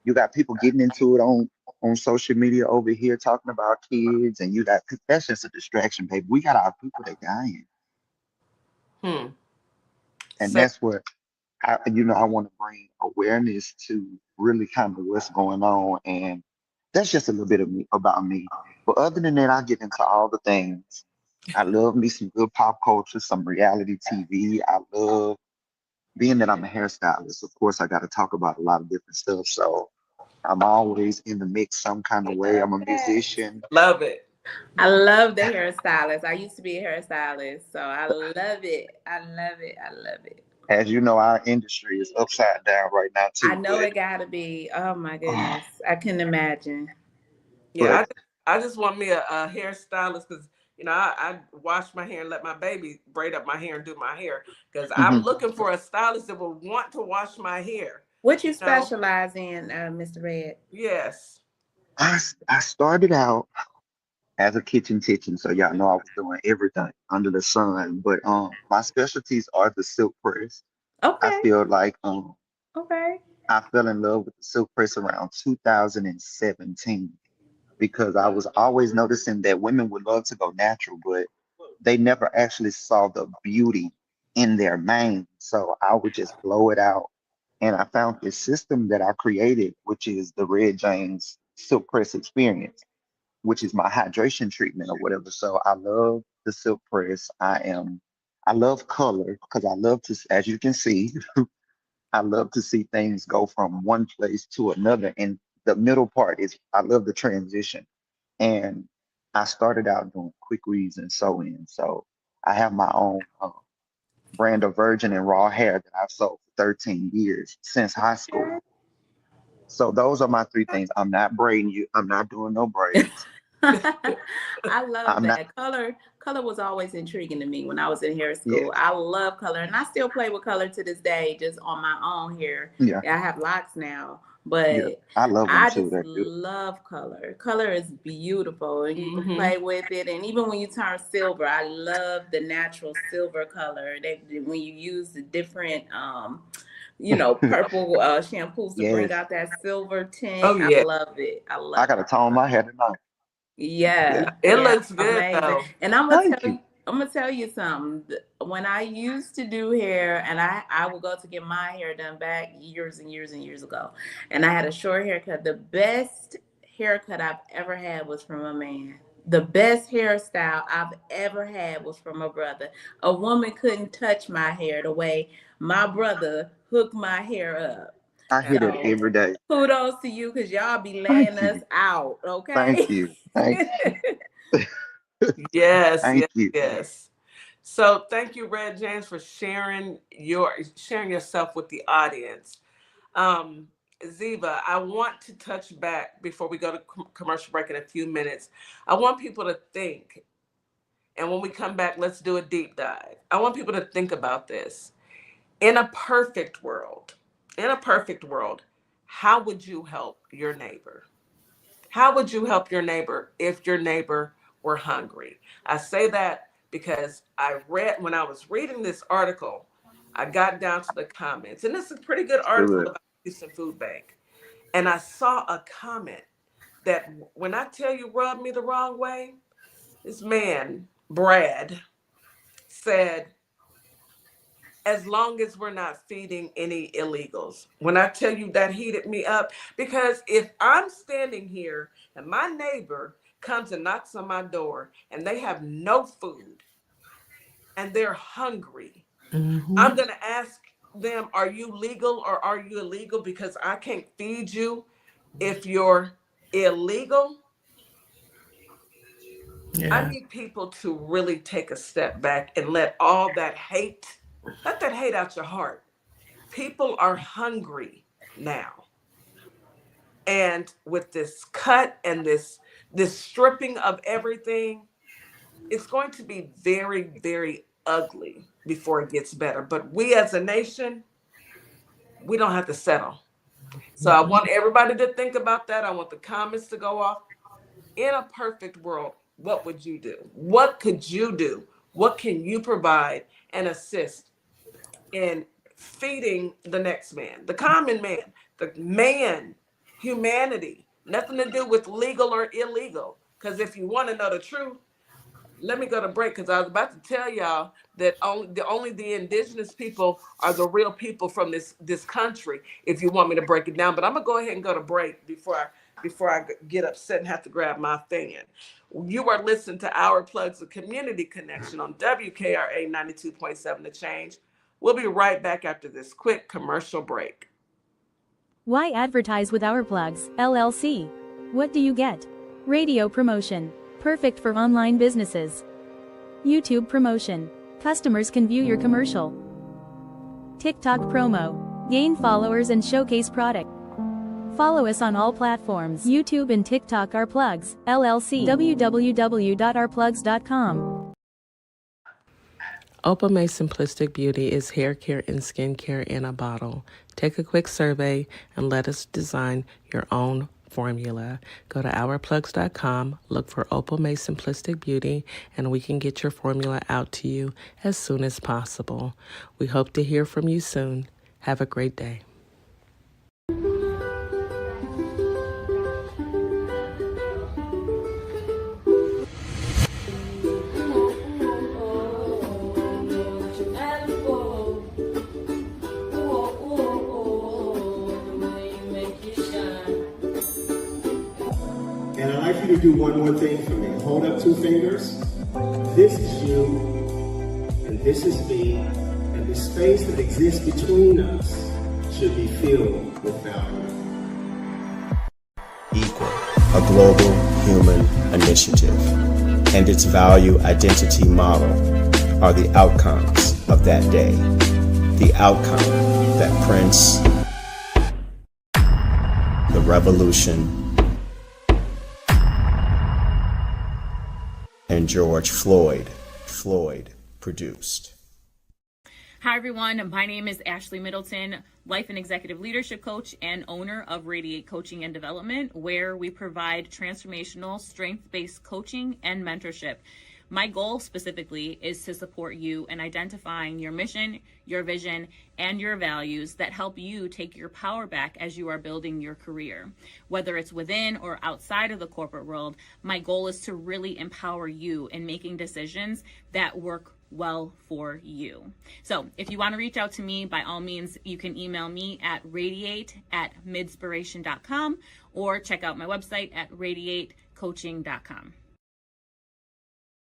you got people getting into it on social media over here talking about kids, and you got that's just a distraction, baby. We got our people that dying, Hmm. and Say, that's what I want to bring awareness to really kind of what's going on, and that's just a little bit of me about me. But other than that, I get into all the things. I love me some good pop culture, some reality TV. I love being that I'm a hairstylist. Of course, I got to talk about a lot of different stuff. So I'm always in the mix some kind of way. I'm a musician. love it. I love the hairstylist. I used to be a hairstylist, so I love it. I love it. I love it. As you know, our industry is upside down right now I too. know it gotta be. Oh my goodness. I couldn't imagine. Yeah, But I just want me a hairstylist because I wash my hair and let my baby braid up my hair and do my hair because I'm mhm. looking for a stylist that will want to wash my hair. What you You know, specialize in, Mr. Red? yes. I started out as a kitchen, so y'all know I was doing everything under the sun. But my specialties are the silk press. I Okay. feel like Okay. I fell in love with the silk press around 2017 because I was always noticing that women would love to go natural, but they never actually saw the beauty in their mane. So I would just blow it out. And I found this system that I created, which is the Red James Silk Press Experience. which is my hydration treatment or whatever. So I love the silk press. I love color because I love to, as you can see, I love to see things go from one place to another. And the middle part is I love the transition. And I started out doing quick reads and sew-in. So I have my own brand of virgin and raw hair that I've sold for 13 years since high school. So those are my three things. I'm not braiding you. I'm not doing no braids. I love I'm not. that. Color was always intriguing to me when I was in hair school. I love color, and I still play with color to this day, just on my own hair. Yeah. I have locks now, Yeah. but I love them I too. just They're beautiful. love color. Color is beautiful, and you can play with it. And even when you turn silver, I love the natural silver color. When you use the different purple shampoos to bring out that silver tint. Oh, yeah. I love it. I gotta tone my hair tonight. Yeah, It looks good amazing. though. And I'm gonna tell you something. When I used to do hair, and I would go to get my hair done back years and years and years ago, and I had a short haircut. The best haircut I've ever had was from a man. The best hairstyle I've ever had was from a brother. A woman couldn't touch my hair the way my brother hooked my hair up. I hear that every day. Kudos to you, because y'all be laying us out, okay? Thank you. Thank you. Yes, Thank you. yes. So thank you, Red James, for sharing yourself with the audience. Ziva, I want to touch back before we go to commercial break in a few minutes. I want people to think, and when we come back, let's do a deep dive. I want people to think about this. In a perfect world, how would you help your neighbor? How would you help your neighbor if your neighbor were hungry? I say that because when I was reading this article, I got down to the comments, and this is a pretty good article about Houston Food Bank. And I saw a comment that, when I tell you, rubbed me the wrong way. This man, Brad, said, as long as we're not feeding any illegals. When I tell you, that heated me up, because if I'm standing here and my neighbor comes and knocks on my door and they have no food and they're hungry, I'm going to ask them, are you legal or are you illegal? Because I can't feed you if you're illegal. Yeah. I need people to really take a step back and let that hate out your heart. People are hungry now. And with this cut and this stripping of everything, it's going to be very, very ugly before it gets better. But we as a nation, we don't have to settle. So I want everybody to think about that. I want the comments to go off. In a perfect world, what would you do? What could you do? What can you provide and assist in feeding the next man, the common man, the man, humanity? Nothing to do with legal or illegal. Because if you want to know the truth, let me go to break, because I was about to tell y'all that only the indigenous people are the real people from this country, if you want me to break it down. But I'm going to go ahead and go to break before I get upset and have to grab my fan. You are listening to Our Plugs, the Community Connection on WKRA 92.7 The Change. We'll be right back after this quick commercial break. Why advertise with Our Plugs, LLC? What do you get? Radio promotion. Perfect for online businesses. YouTube promotion. Customers can view your commercial. TikTok promo. Gain followers and showcase product. Follow us on all platforms. YouTube and TikTok. Our Plugs, LLC. www.ourplugs.com. Opalmay Simplistic Beauty is hair care and skincare in a bottle. Take a quick survey and let us design your own formula. Go to ourplugs.com, look for Opalmay Simplistic Beauty, and we can get your formula out to you as soon as possible. We hope to hear from you soon. Have a great day. like you to do one more thing for me. Hold up 2 fingers. This is you, and this is me, and the space that exists between us should be filled with value. Equal, a global human initiative, and its value identity model are the outcomes of that day. The outcome that Prince, the revolution, and George Floyd produced. Hi everyone, my name is Ashley Middleton, life and executive leadership coach and owner of Radiate Coaching and Development, where we provide transformational strength-based coaching and mentorship. My goal specifically is to support you in identifying your mission, your vision, and your values that help you take your power back as you are building your career. Whether it's within or outside of the corporate world, my goal is to really empower you in making decisions that work well for you. So if you want to reach out to me, by all means, you can email me at radiate@midspiration.com or check out my website at radiatecoaching.com.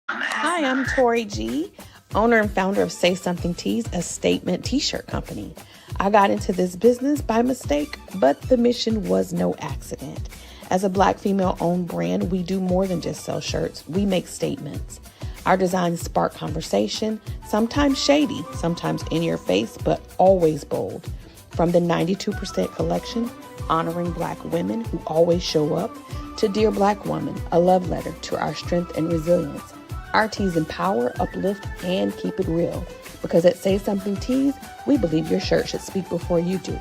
Hi, I'm Tori G, owner and founder of Say Something Tees, a statement t-shirt company. I got into this business by mistake, but the mission was no accident. As a Black female-owned brand, we do more than just sell shirts. We make statements. Our designs spark conversation, sometimes shady, sometimes in your face, but always bold. From the 92% collection, honoring Black women who always show up, to Dear Black Woman, a love letter to our strength and resilience. Our tees empower, uplift, and keep it real. Because at Say Something Tees, we believe your shirt should speak before you do.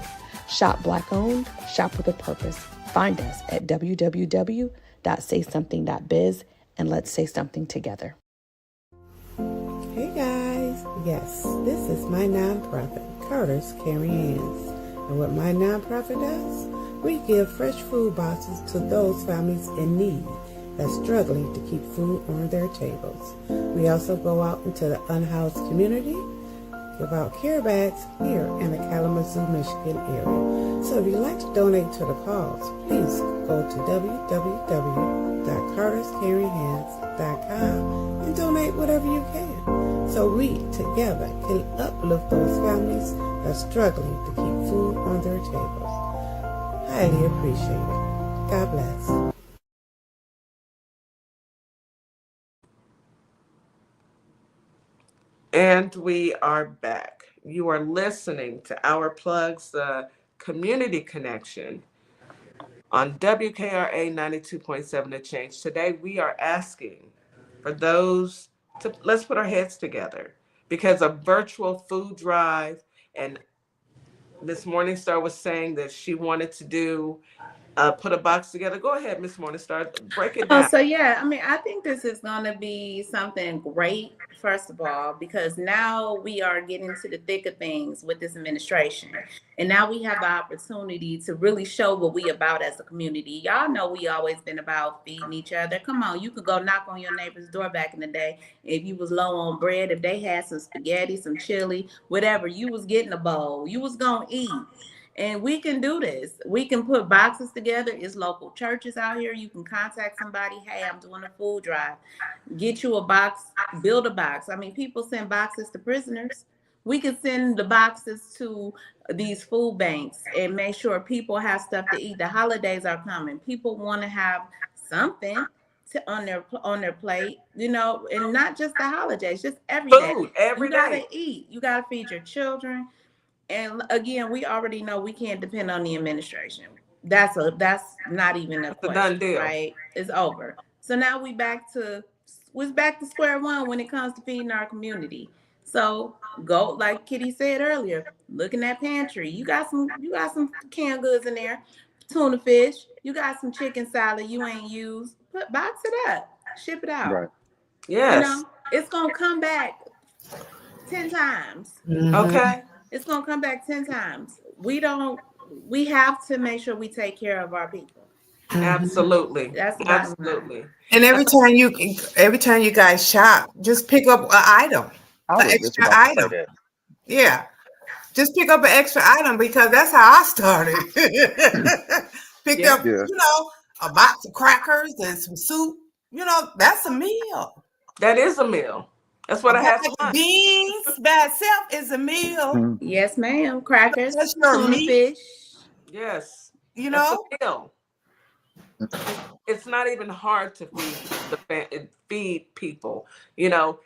Shop Black owned, shop with a purpose. Find us at www.saysomething.biz and let's say something together. Hey guys, yes, this is my nonprofit, Carter's Caring Hands. And what my nonprofit does, we give fresh food boxes to those families in need that's struggling to keep food on their tables. We also go out into the unhoused community, give out care bags here in the Kalamazoo, Michigan area. So if you'd like to donate to the cause, please go to www.carterscaringhands.com and donate whatever you can, so we together can uplift those families that's struggling to keep food on their tables. Highly appreciate it. God bless. And we are back. You are listening to Our Plugs, the community connection on WKRA 92.7 The Change. Today we are asking for those to, let's put our heads together, because a virtual food drive, and Miss Morningstar was saying that she wanted to do put a box together. Go ahead, Miss Morningstar, break it down. So yeah, I mean, I think this is going to be something great, first of all, because now we are getting to the thick of things with this administration. And now we have the opportunity to really show what we about as a community. Y'all know we always been about feeding each other. Come on, you could go knock on your neighbor's door back in the day. If you was low on bread, if they had some spaghetti, some chili, whatever, you was getting a bowl. You was going to eat. And we can do this. We can put boxes together. It's local churches out here. You can contact somebody. Hey, I'm doing a food drive. Get you a box, build a box. I mean, people send boxes to prisoners. We can send the boxes to these food banks and make sure people have stuff to eat. The holidays are coming. People want to have something on their plate, you know, and not just the holidays, just every day. Food, every day. You gotta eat. You gotta feed your children. And again, we already know we can't depend on the administration. That's not even a question, done deal. Right? It's over. So now we're back to square one when it comes to feeding our community. So go, like Kitty said earlier, looking at Pantry. You got some canned goods in there, tuna fish. You got some chicken salad you ain't used. Box it up, ship it out. Right. Yes. You know, it's gonna come back 10 times. Mm-hmm. Okay. It's going to come back 10 times. We have to make sure we take care of our people. Absolutely. That's absolutely. And every time you guys shop, just pick up an item, an extra item. Yeah. Just pick up an extra item, because that's how I started. Picked up, you know, a box of crackers and some soup. That's a meal. That is a meal. That's A what I had bag for of lunch. beans by itself is a meal. Mhm. Yes, ma'am. Crackers, That's your tuna meat. fish. Yes, You that's a know. meal. It's not even hard to feed people.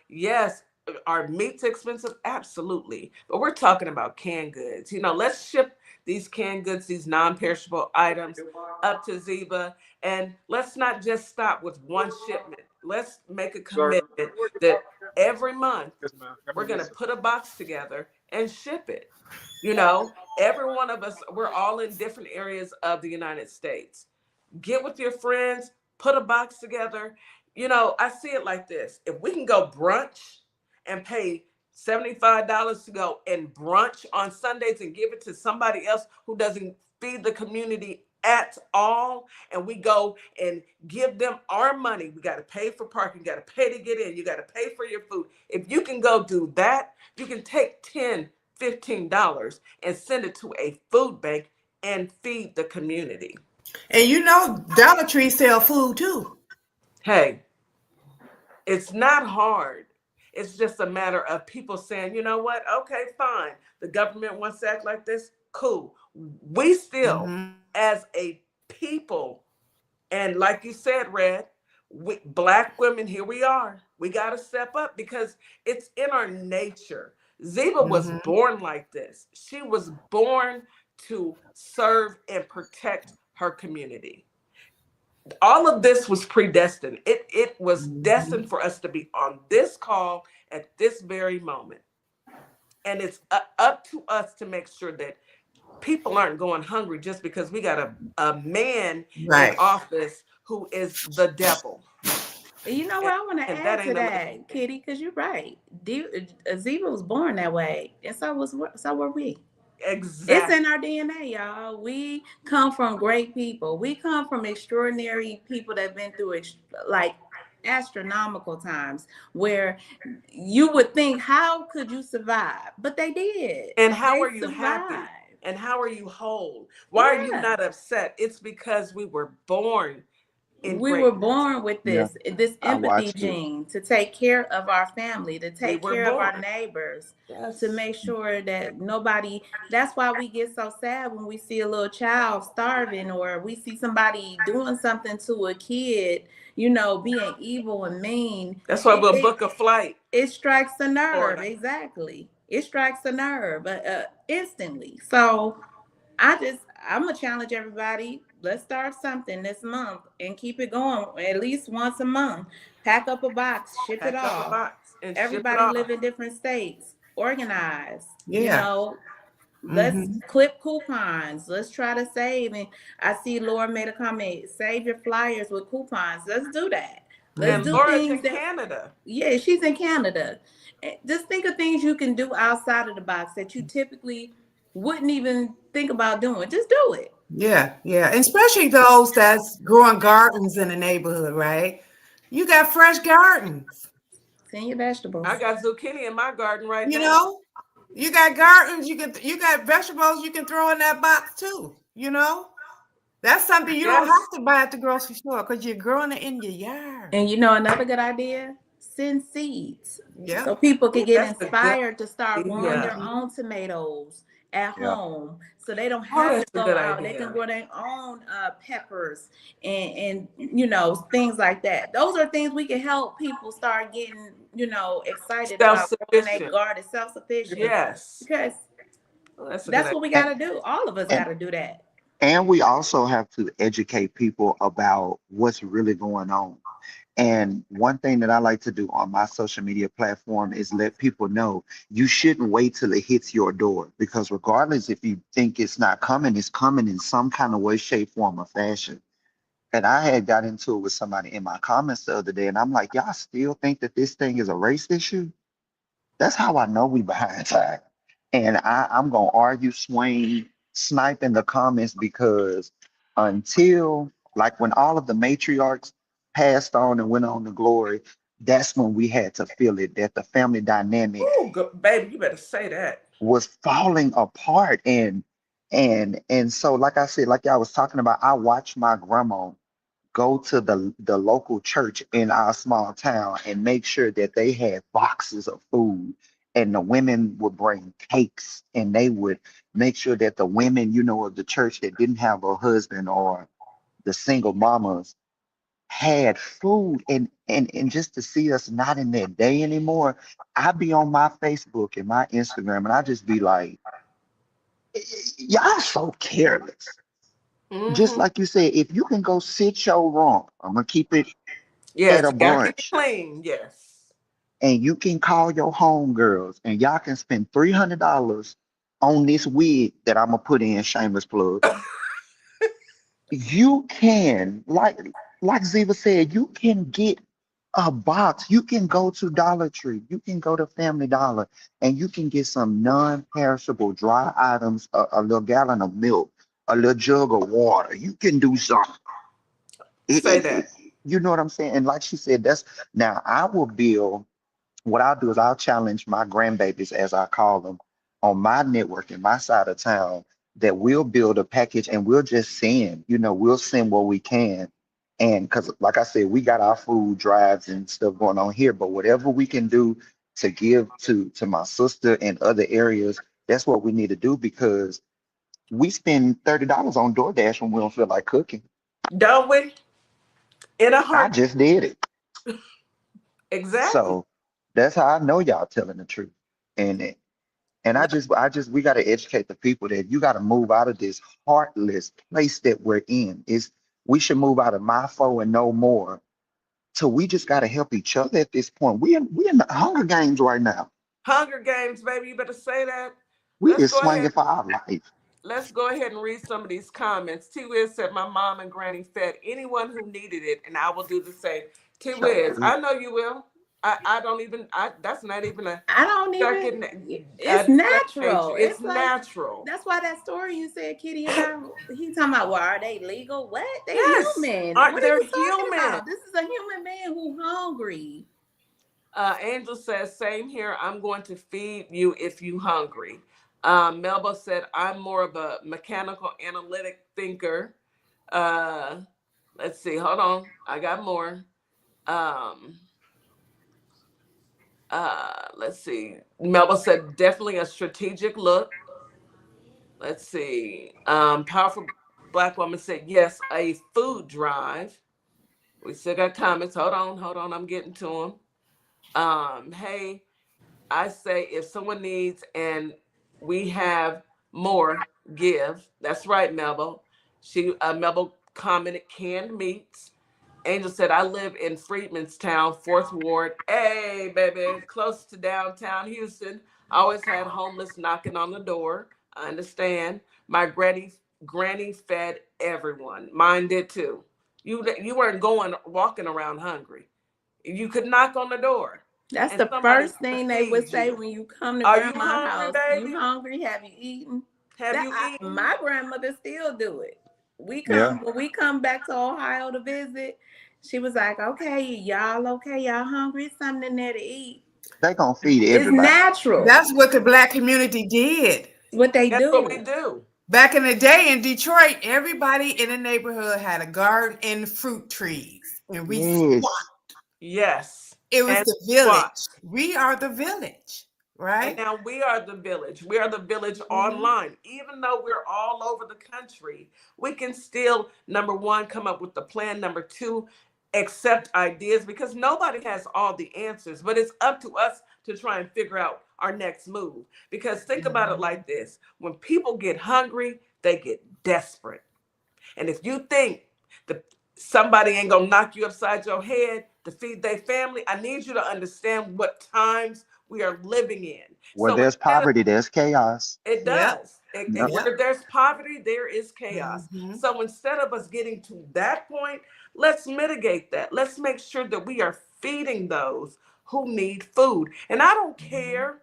Yes, are meats expensive? Absolutely. But we're talking about canned goods. Let's ship these canned goods, these non-perishable items up to Ziva, and let's not just stop with one shipment. Let's make a commitment that every month we're going to put a box together and ship it. Every one of us, we're all in different areas of the United States. Get with your friends, put a box together. I see it like this. If we can go brunch and pay $75 to go and brunch on Sundays and give it to somebody else who doesn't feed the community at all, and we go and give them our money. We got to pay for parking, you got to pay to get in, you got to pay for your food. If you can go do that, you can take $10, $15 and send it to a food bank and feed the community. And Dollar Tree sell food too. Hey, it's not hard. It's just a matter of people saying, you know what? Okay, fine. The government wants to act like this. Cool. We still, as a people, and like you said, Red, Black women, here we are. We got to step up because it's in our nature. Ziva was born like this. She was born to serve and protect her community. All of this was predestined. It was destined for us to be on this call at this very moment. And it's up to us to make sure that people aren't going hungry just because we got a man in office who is the devil. You know what? I want to And add that to ain't that, Kitty, because you're right. Ziva was born that way, and so were we. exactly. It's in our DNA, y'all. We come from great people. We come from extraordinary people that have been through like astronomical times where you would think, how could you survive? But they did. And how They are you happy? survived. And how are you whole? Why are you not upset? It's because we were born in We were greatness. born with this I empathy watched it. gene to take care of our family, to take were care of our born. neighbors, Yes. to make sure that nobody. That's why we get so sad when we see a little child starving, or we see somebody doing something to a kid, being evil and mean. That's why we'll book a flight. It strikes a nerve. Florida. Exactly. It strikes a nerve instantly. So I'm gonna challenge everybody. Let's start something this month and keep it going at least once a month. Pack up a box, ship it Pack up a off. box and ship it Everybody off. live in different states. Organize. Yeah. Let's clip coupons. Let's try to save. And I see Laura made a comment. Save your flyers with coupons. Let's do that. Let's And do Laura's things in Canada. Yeah, she's in Canada. Just think of things you can do outside of the box that you typically wouldn't even think about doing. Just do it. Yeah, yeah. And especially those that's growing gardens in the neighborhood, right? You got fresh gardens. Send your vegetables. I got zucchini in my garden right now. You got gardens, you got vegetables you can throw in that box too. That's something you don't have to buy at the grocery store because you're growing it in your yard. And another good idea? Send seeds. Yeah. So people can get inspired to start growing their own tomatoes at home, so they don't have to go out. They can grow their own peppers and things like that. Those are things we can help people start getting excited about growing their garden, self-sufficient. Yes, because that's what we got to do. All of us got to do that. And we also have to educate people about what's really going on. And one thing that I like to do on my social media platform is let people know you shouldn't wait till it hits your door, because regardless if you think it's not coming, it's coming in some kind of way, shape, form, or fashion. And I had got into it with somebody in my comments the other day, and I'm like, y'all still think that this thing is a race issue? That's how I know we behind time. And I'm gonna argue, swing, snipe in the comments, because until like when all of the matriarchs passed on and went on to glory, that's when we had to feel it, that the family dynamic baby, you better say that, was falling apart. And so like I said, like y'all was talking about, I watched my grandma go to the local church in our small town and make sure that they had boxes of food. And the women would bring cakes, and they would make sure that the women, of the church that didn't have a husband, or the single mamas, had food. And just to see us not in that day anymore, I be on my Facebook and my Instagram, and I just be like, y'all so careless. Just Mm-hmm. like you said, if you can go sit your wrong, I'm gonna keep it at Yes, a you gotta keep it brunch, clean. Yes. and you can call your homegirls, and y'all can spend $300 on this wig that I'm gonna put in, shameless plug. You can, like Ziva said, you can get a box. You can go to Dollar Tree. You can go to Family Dollar, and you can get some non-perishable dry items, a little gallon of milk, a little jug of water. You can do something. It, Say it, it, that. you know what I'm saying? And like she said, that's now I will build. What I'll do is I'll challenge my grandbabies, as I call them, on my network in my side of town, that we'll build a package and we'll just send, we'll send what we can. And because, like I said, we got our food drives and stuff going on here, but whatever we can do to give to my sister and other areas, that's what we need to do, because we spend $30 on DoorDash when we don't feel like cooking. Don't we? In a I heart. just did it. Exactly. So that's how I know y'all telling the truth. And we got to educate the people that you got to move out of this heartless place that we're in. We should move out of my foe and no more. So we just got to help each other at this point. We in the Hunger Games right now. Hunger Games, baby. You better say that. We Let's is go swinging ahead. for our life. Let's go ahead and read some of these comments. T Wiz said, "My mom and granny fed anyone who needed it, and I will do the same." T So Wiz, I know you will. I don't even. That's not even a. I don't Start even. getting It's age. natural. It's It's like natural. that's why that story you said, Kitty, about he talking about. Well, are they legal? What? They Yes, human. aren't What are they you talking human? about? This is a human being who hungry. Angel says, "Same here. I'm going to feed you if you hungry." Melba said, "I'm more of a mechanical analytic thinker." Uh, let's see. Hold on. I got more. Um, let's see. Melba said, "Definitely a strategic look." Let's see. Powerful Black woman said, "Yes, a food drive." We still got comments. Hold on. I'm getting to them. Hey, I say if someone needs and we have more, give. That's right, Melbo. Melbo commented canned meats. Angel said, "I live in Freedmanstown, Fourth Ward. Hey, baby, close to downtown Houston. I always had homeless knocking on the door. I understand. My granny fed everyone. Mine did too. You weren't going walking around hungry. You could knock on the door That's and the somebody first thing they would feed say you. when you come to Are you grandma's hungry, house. You baby? hungry? Have you eaten? Have you eaten? My grandmother still do it. Yeah, When we come back to Ohio to visit, she was like, "Okay, y'all okay? Y'all hungry? It's something in there to eat." they gonna feed It's everybody. natural. That's what the Black community did. What they That's what we do. do. Back in the day in Detroit, everybody in the neighborhood had a garden and fruit trees. And we squat. Yes, Yes. It was And the squat. village. We are the village, And right? now we are the village. We are the village Mhm. online. Even though we're all over the country, we can still, number one, come up with the plan. Number two, accept ideas because nobody has all the answers, but it's up to us to try and figure out our next move. Because think about it like this, when people get hungry, they get desperate. And if you think that somebody ain't gonna knock you upside your head to feed their family, I need you to understand what times we are living in. where So there's instead of poverty, there's chaos. it Yep. does. Yep. Yep. Where there's poverty, there is chaos. Hmm. So instead of us getting to that point, let's mitigate that. Let's make sure that we are feeding those who need food. And I don't care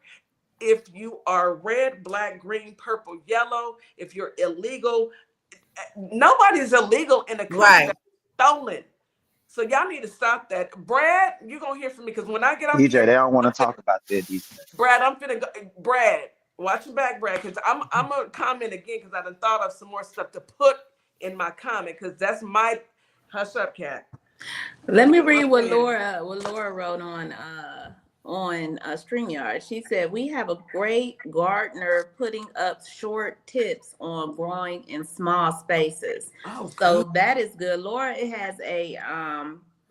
if you are red, black, green, purple, yellow, if you're illegal. Nobody's illegal in a country Right. that's stolen. So y'all need to stop that. Brad, you're gonna hear from me because when I get off DJ, here, they don't want I'm to talk about that, DJ. Brad, I'm finna go. Brad, watch your back, Brad, because I'm gonna comment again because I done thought of some more stuff to put in my comment because that's my Hush up, Cat. Let me read what Laura wrote on StreamYard. She said, we have a great gardener putting up short tips on growing in small spaces. Oh, so good. that is good. Laura has a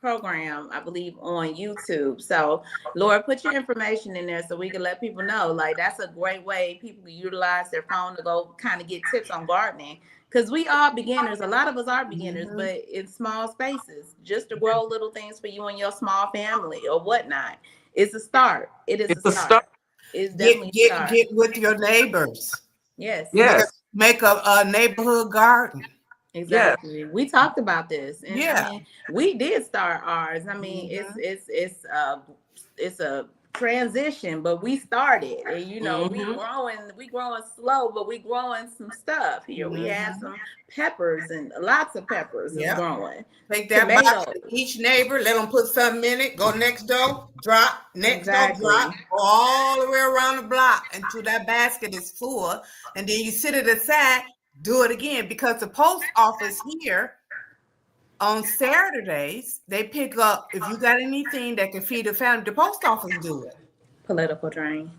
program, I believe, on YouTube. So Laura, put your information in there so we can let people know. Like, that's a great way people can utilize their phone to go kind of get tips on gardening. Because we are beginners. A lot of us are beginners, but in small spaces, just to grow little things for you and your small family or whatnot. It's a start. It's a start. It's definitely a start. Get with your neighbors. Yes. Make a neighborhood garden. Exactly. Yes. We talked about this, and Yeah. I mean, we did start ours. I mean, it's a transition, but we started, and you know, we growing slow, but we growing some stuff here. We had some peppers and lots of peppers is growing. Take that box to each neighbor, let them put something in it, go next door, drop, next door, drop, go all the way around the block until that basket is full, and then you sit it aside, do it again, because the post office here on Saturdays, they pick up, if you got anything that can feed the family, the post office do it. Political drain.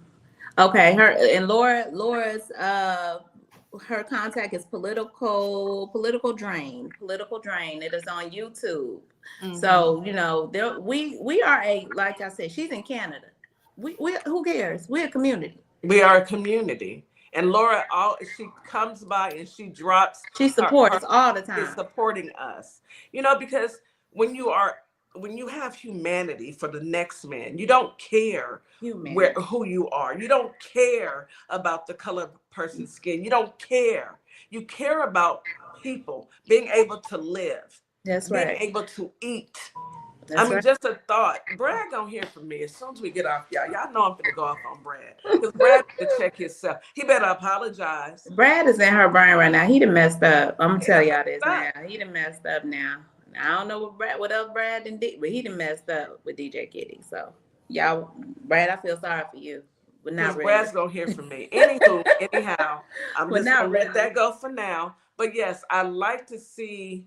Okay, Laura's her contact is political drain. It is on YouTube. So you know, we are like I said, she's in Canada. We who cares? We're a community. We are a community. And Laura, she comes by and she drops. She supports all the time. Is supporting us, you know, because when you have humanity for the next man, you don't care who you are. You don't care about the color of a person's skin. You don't care. You care about people being able to live. That's being right. able to eat. That's I mean, right. just a thought. Brad gonna hear from me as soon as we get off, y'all. Y'all know I'm gonna go off on Brad because Brad to check himself. He better apologize. Brad is in her brain right now. He done messed up. I'm gonna tell y'all this now. He done messed up now. I don't know what else Brad done did, but he done messed up with DJ Kitty. So y'all, Brad, I feel sorry for you, but not really. Brad's gonna hear from me. Anyhow, I'm just gonna let that go for now. But yes, I like to see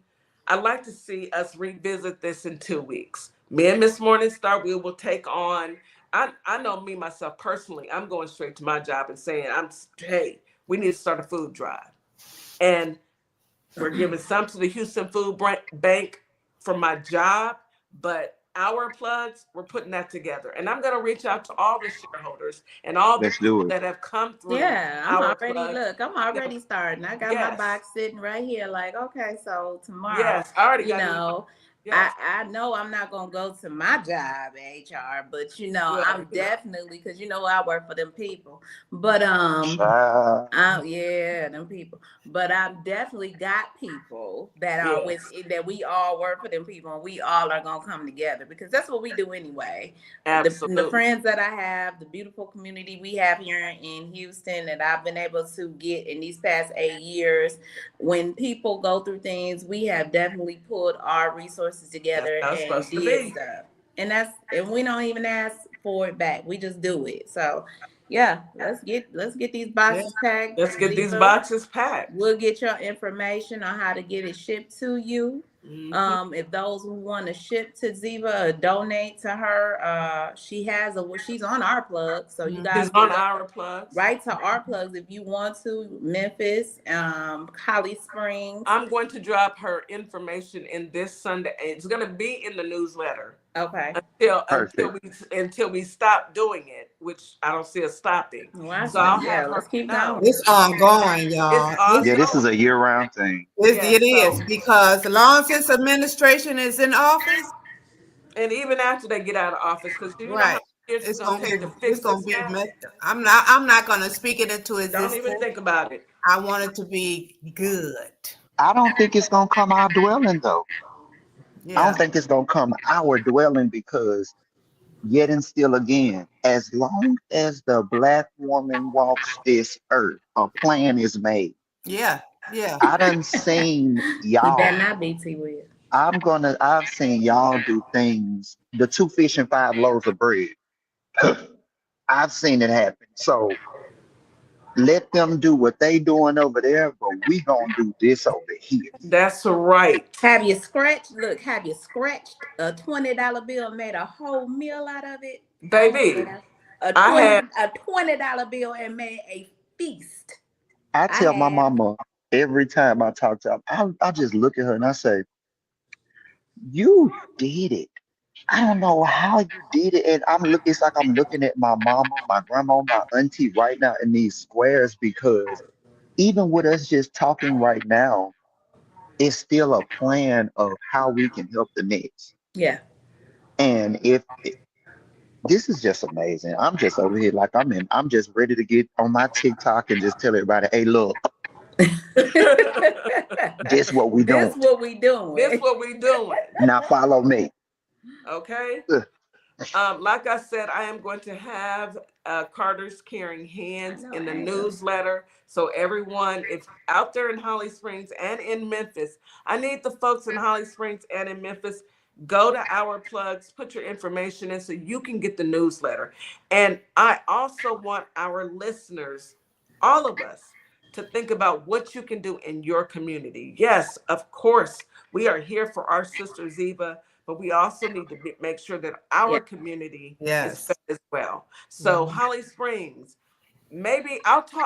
us revisit this in 2 weeks. Me and Miss Morningstar, we will take on. I know me myself personally. I'm going straight to my job and saying, hey, we need to start a food drive, and we're giving some to the Houston Food Bank for my job, but our plugs, we're putting that together. And I'm going to reach out to all the shareholders and all the people that have come through. Yeah, I'm already starting. I got my box sitting right here. Like, okay, so tomorrow, I already got I know I'm not gonna go to my job at HR, but you know, I'm definitely, because you know I work for them people. But them people. But I've definitely got people that are that we all work for them people, and we all are gonna come together because that's what we do anyway. Absolutely. The friends that I have, the beautiful community we have here in Houston that I've been able to get in these past 8 years. When people go through things, we have definitely pulled our resources together and did stuff. And we don't even ask for it back. We just do it. So yeah, let's get these boxes packed. Let's get these boxes packed. We'll get your information on how to get it shipped to you. If those who want to ship to Ziva or donate to her, she's on our plug. So you guys She's on our plugs. Right to our plugs if you want to. Memphis, Holly Springs. I'm going to drop her information in this Sunday. It's going to be in the newsletter. Okay. Until we stop doing it, which I don't see us stopping. So I'll have her. Let's keep going. It's ongoing, y'all. This is a year-round thing. It is, because as long as this administration is in office, and even after they get out of office, because it's gonna be messed up. I'm not gonna speak it into existence. Don't even think about it. I want it to be good. I don't think it's gonna come our dwelling though. I don't think it's gonna come our dwelling because yet and still again, as long as the Black woman walks this earth, a plan is made. Yeah. I done seen y'all. You better not be T-Will. I've seen y'all do things, the 2 fish and 5 loaves of bread. I've seen it happen. So Let them do what they doing over there, but we gonna do this over here. That's right. Have you scratched a $20 bill and made a whole meal out of it? Baby, A I had $20 bill and made a feast. I I tell my have. mama every time I talk to her, I just look at her and I say, "You did it. I don't know how you did it." And it's like I'm looking at my mama, my grandma, my auntie right now in these squares because even with us just talking right now, it's still a plan of how we can help the next. Yeah. And this is just amazing. I'm just over here like I'm just ready to get on my TikTok and just tell everybody, hey, look, this what we doing. This what we doing. This what we doing. Now follow me. Okay. Like I said, I am going to have Carter's Caring Hands in the newsletter. So everyone, if out there in Holly Springs and in Memphis, I need the folks in Holly Springs and in Memphis, go to Our Plugs, put your information in so you can get the newsletter. And I also want our listeners, all of us, to think about what you can do in your community. Yes, of course, we are here for our sister Ziva, but we also need to make sure that our community is fed as well. So Holly Springs, maybe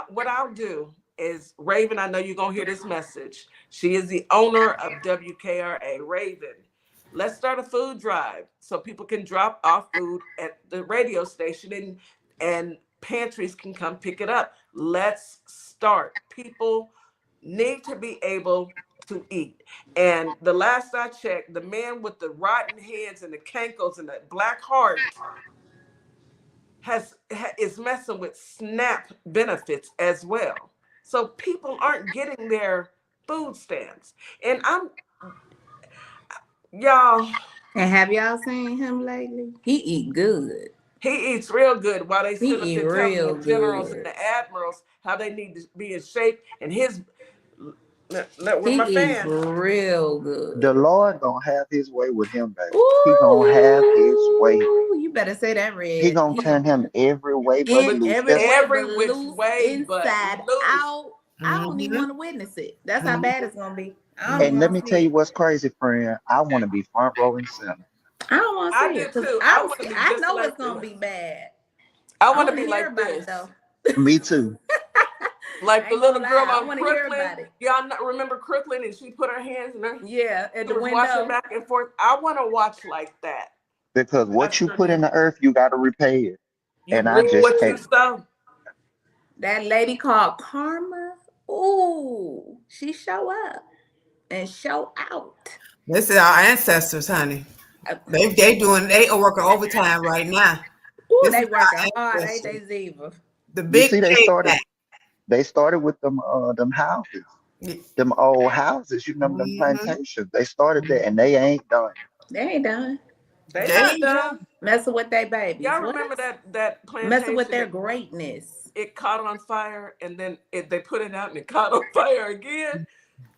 what I'll do is, Raven, I know you're going to hear this message. She is the owner of WKRA. Raven, let's start a food drive so people can drop off food at the radio station and pantries can come pick it up. Let's start. People need to be able to eat. And the last I checked, the man with the rotten hands and the cankles and the black heart is messing with SNAP benefits as well. So people aren't getting their food stamps. And y'all. And have y'all seen him lately? He eat good. He eats real good while they sit up eat there telling real the generals good. and the admirals how they need to be in shape. And his, with He my eats fan. real good. The Lord gonna have his way with him, baby. He gonna have his way. You better say that, Red. He gonna turn him every way but loose. Every which way but inside loose. out. I don't even want to witness it. That's how bad it's gonna be. And let me tell you what's crazy, friend. I want to be front row and center. I don't want to see it. Too. I know it's gonna be bad. I want to be like this. Me too. Like the little girl on Crooklyn. Y'all remember Crooklyn, and she put her hands in her at the window, watching back and forth. I want to watch like that. Because what you put in the earth, you got to repay it. And I just what you sow. That lady called Karma. Ooh, she show up and show out. This is our ancestors, honey. They working overtime right now. Ooh, they working hard, ain't they, Ziva? The big you see, they started with them houses, them old houses. You remember them plantations? They started there, and they ain't done. They ain't done. They not done. Messing with their babies. Y'all remember that plantation? Messing with their greatness. It caught on fire, and then they put it out, and it caught on fire again.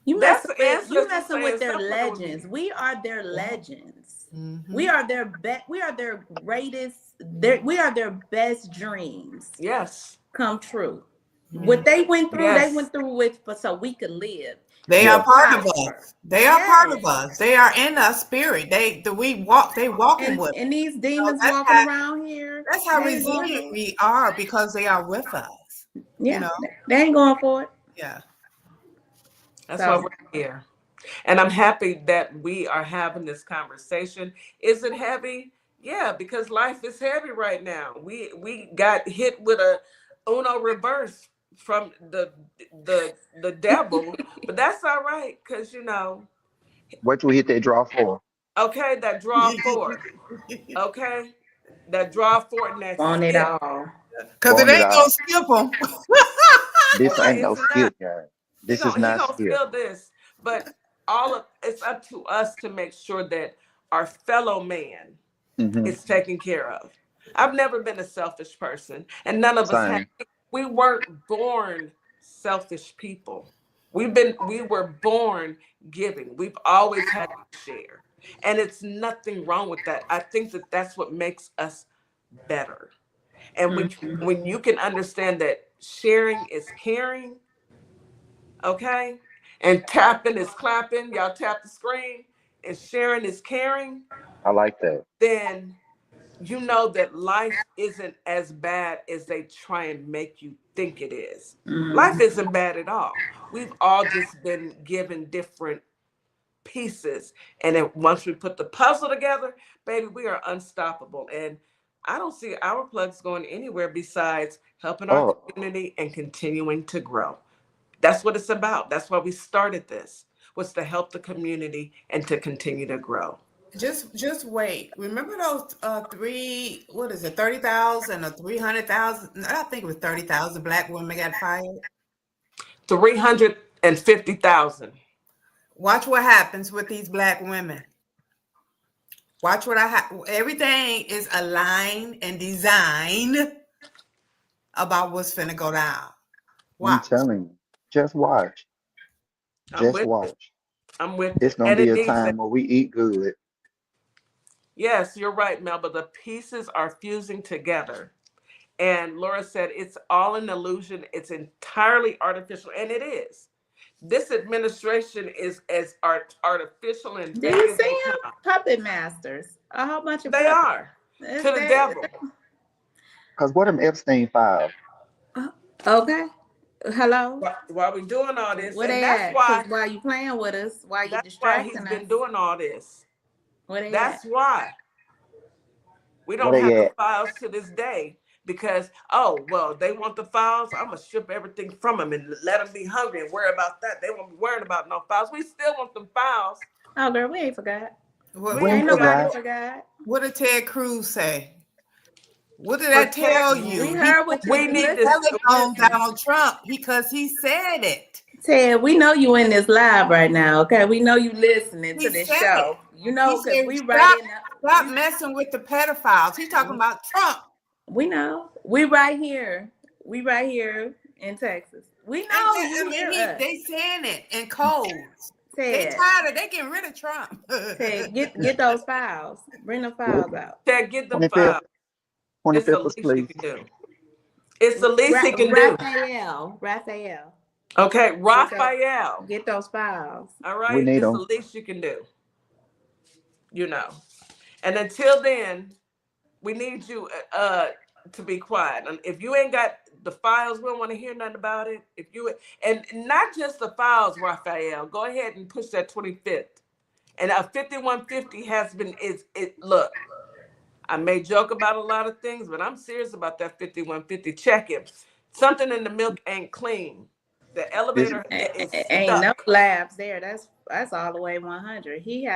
You messing with their legends. We are their legends. Mm-hmm. We are their greatest. We are their best dreams. Yes, come true. Mm-hmm. What they went through, they went through with so we could live. They are part of us. They are part of us. They are in our spirit. They walking with us. And these demons walking around here. That's how resilient we are, because they are with us. Yeah, you know? They ain't going for it. Yeah. That's why we're here. And I'm happy that we are having this conversation. Is it heavy? Yeah, because life is heavy right now. We got hit with a Uno reverse from the devil, but that's all right, because what you hit that draw for? Okay, that draw for. Okay, that draw for and that on it all. Because it ain't no skip them. This ain't no skip, guys. This is not skill. This, but it's up to us to make sure that our fellow man is taken care of. I've never been a selfish person, and none of us have. We weren't born selfish people. We were born giving. We've always had to share, and it's nothing wrong with that. I think that that's what makes us better. And when you can understand that sharing is caring, okay? And tapping is clapping. Y'all tap the screen. And sharing is caring. I like that. Then you know that life isn't as bad as they try and make you think it is. Life isn't bad at all. We've all just been given different pieces. And then once we put the puzzle together, baby, we are unstoppable. And I don't see our plugs going anywhere besides helping our Oh, community and continuing to grow. That's what it's about. That's why we started this, was to help the community and to continue to grow. Just wait. Remember those 30,000 or 300,000? I think it was 30,000 black women got fired. 350,000. Watch what happens with these black women. Watch what everything is aligned and designed about what's finna go down. I'm Watch. telling you, just watch. I'm Just with watch. it. I'm with It's it. gonna And be it a needs time it. where we eat good. Yes, you're right, Melba. The pieces are fusing together. And Laura said it's all an illusion. It's entirely artificial. And it is. This administration is as artificial and Do fake you as see they them? come. Puppet masters. A whole bunch of They puppets. are. To the devil. Cause what them Epstein files? Okay. Hello. While we doing all this, Where and they that's at? Because why while you playing with us, while you he's distracting us, been doing all this. where they That's at? why we Where don't have they the at? files to this day because, oh, well, they want the files. I'm going to ship everything from them and let them be hungry and worry about that. They won't be worrying about no files. We still want them files. Oh, girl, we ain't forgot. We Ain't ain't nobody forgot. forgot. What did Ted Cruz say? What did I Protect. tell you? We heard what We you need listen. this. On Donald Trump because he said it. Ted, we know you in this live right now, okay? We know you listening He to this said it. show. You know, He because said, we stop right in messing with the pedophiles. He's talking about Trump. we know. We right here. We right here in Texas. We know you hear us. They saying it in codes. They Ted, tired of they getting rid of Trump. Ted, get those files. Bring the files out. Ted, get them 25th, files. It's the 25th was least you please. can do. It's the least he can do. Raphael. Okay, Raphael. Get those files. All We right? need It's the them. least you can do. You know. And until then, we need you to be quiet. And if you ain't got the files, we don't want to hear nothing about it. If you and not just the files, Raphael, go ahead and push that 25th. And 5150 has been look, I may joke about a lot of things, but I'm serious about that 5150. Check it. Something in the milk ain't clean. The It's elevator is Ain't no stuck. labs there. That's all the way 100. He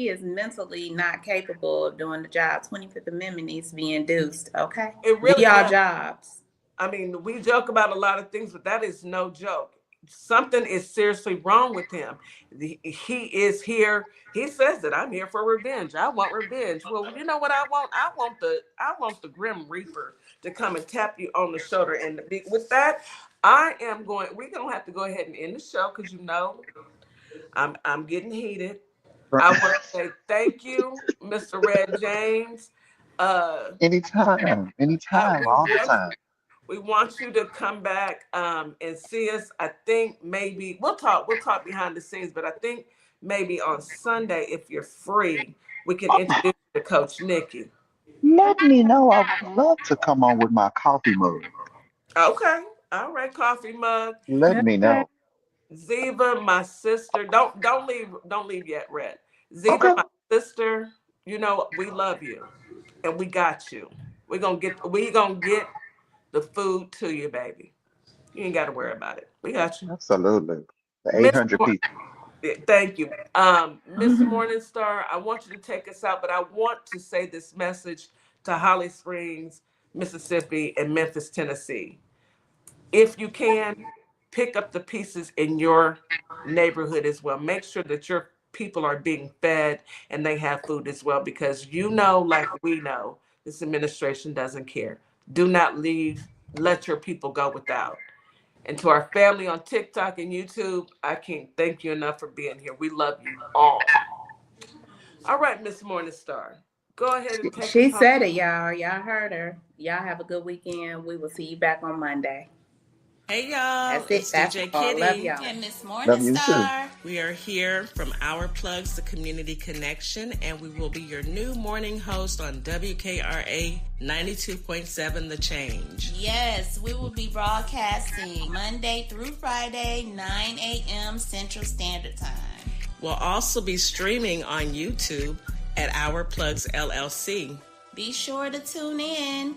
is mentally not capable of doing the job. 25th Amendment needs to be induced. Okay. It Do really y'all does. jobs. I mean, we joke about a lot of things, but that is no joke. Something is seriously wrong with him. He is here. He says that I'm here for revenge. I want revenge. Well, you know what I want? I want the Grim Reaper to come and tap you on the shoulder. And with that, we're gonna have to go ahead and end the show because you know I'm getting heated. I want to say thank you, Mr. Red James. anytime, all the time. We want you to come back and see us. I think maybe we'll talk behind the scenes, but I think maybe on Sunday, if you're free, we can introduce you to Coach Nikki. Let me know. I would love to come on with my coffee mug. Okay. All right, coffee mug. Let me Okay. know. Ziva, my sister. Don't leave yet, Red. Ziva, Okay. my sister, you know, we love you. And we got you. We gonna get the food to you, baby. You ain't gotta worry about it. We got you. Absolutely. The Miss 800 people. Thank you. Miss Morningstar, I want you to take us out, but I want to say this message to Holly Springs, Mississippi, and Memphis, Tennessee. If you can, pick up the pieces in your neighborhood as well. Make sure that your people are being fed and they have food as well, because you know, like we know, this administration doesn't care. Do not let your people go without. And to our family on TikTok and YouTube, I can't thank you enough for being here. We love you all. All right, Miss Morningstar, go ahead and take She us home. said it, y'all. Y'all heard her. Y'all have a good weekend. We will see you back on Monday. Hey, y'all. That's it. It's That's DJ all. Kitty. Love y'all. And Miss Love you too. Morningstar. We are here from Our Plugs, the Community Connection, and we will be your new morning host on WKRA 92.7 The Change. Yes, we will be broadcasting Monday through Friday, 9 a.m. Central Standard Time. We'll also be streaming on YouTube at Our Plugs LLC. Be sure to tune in.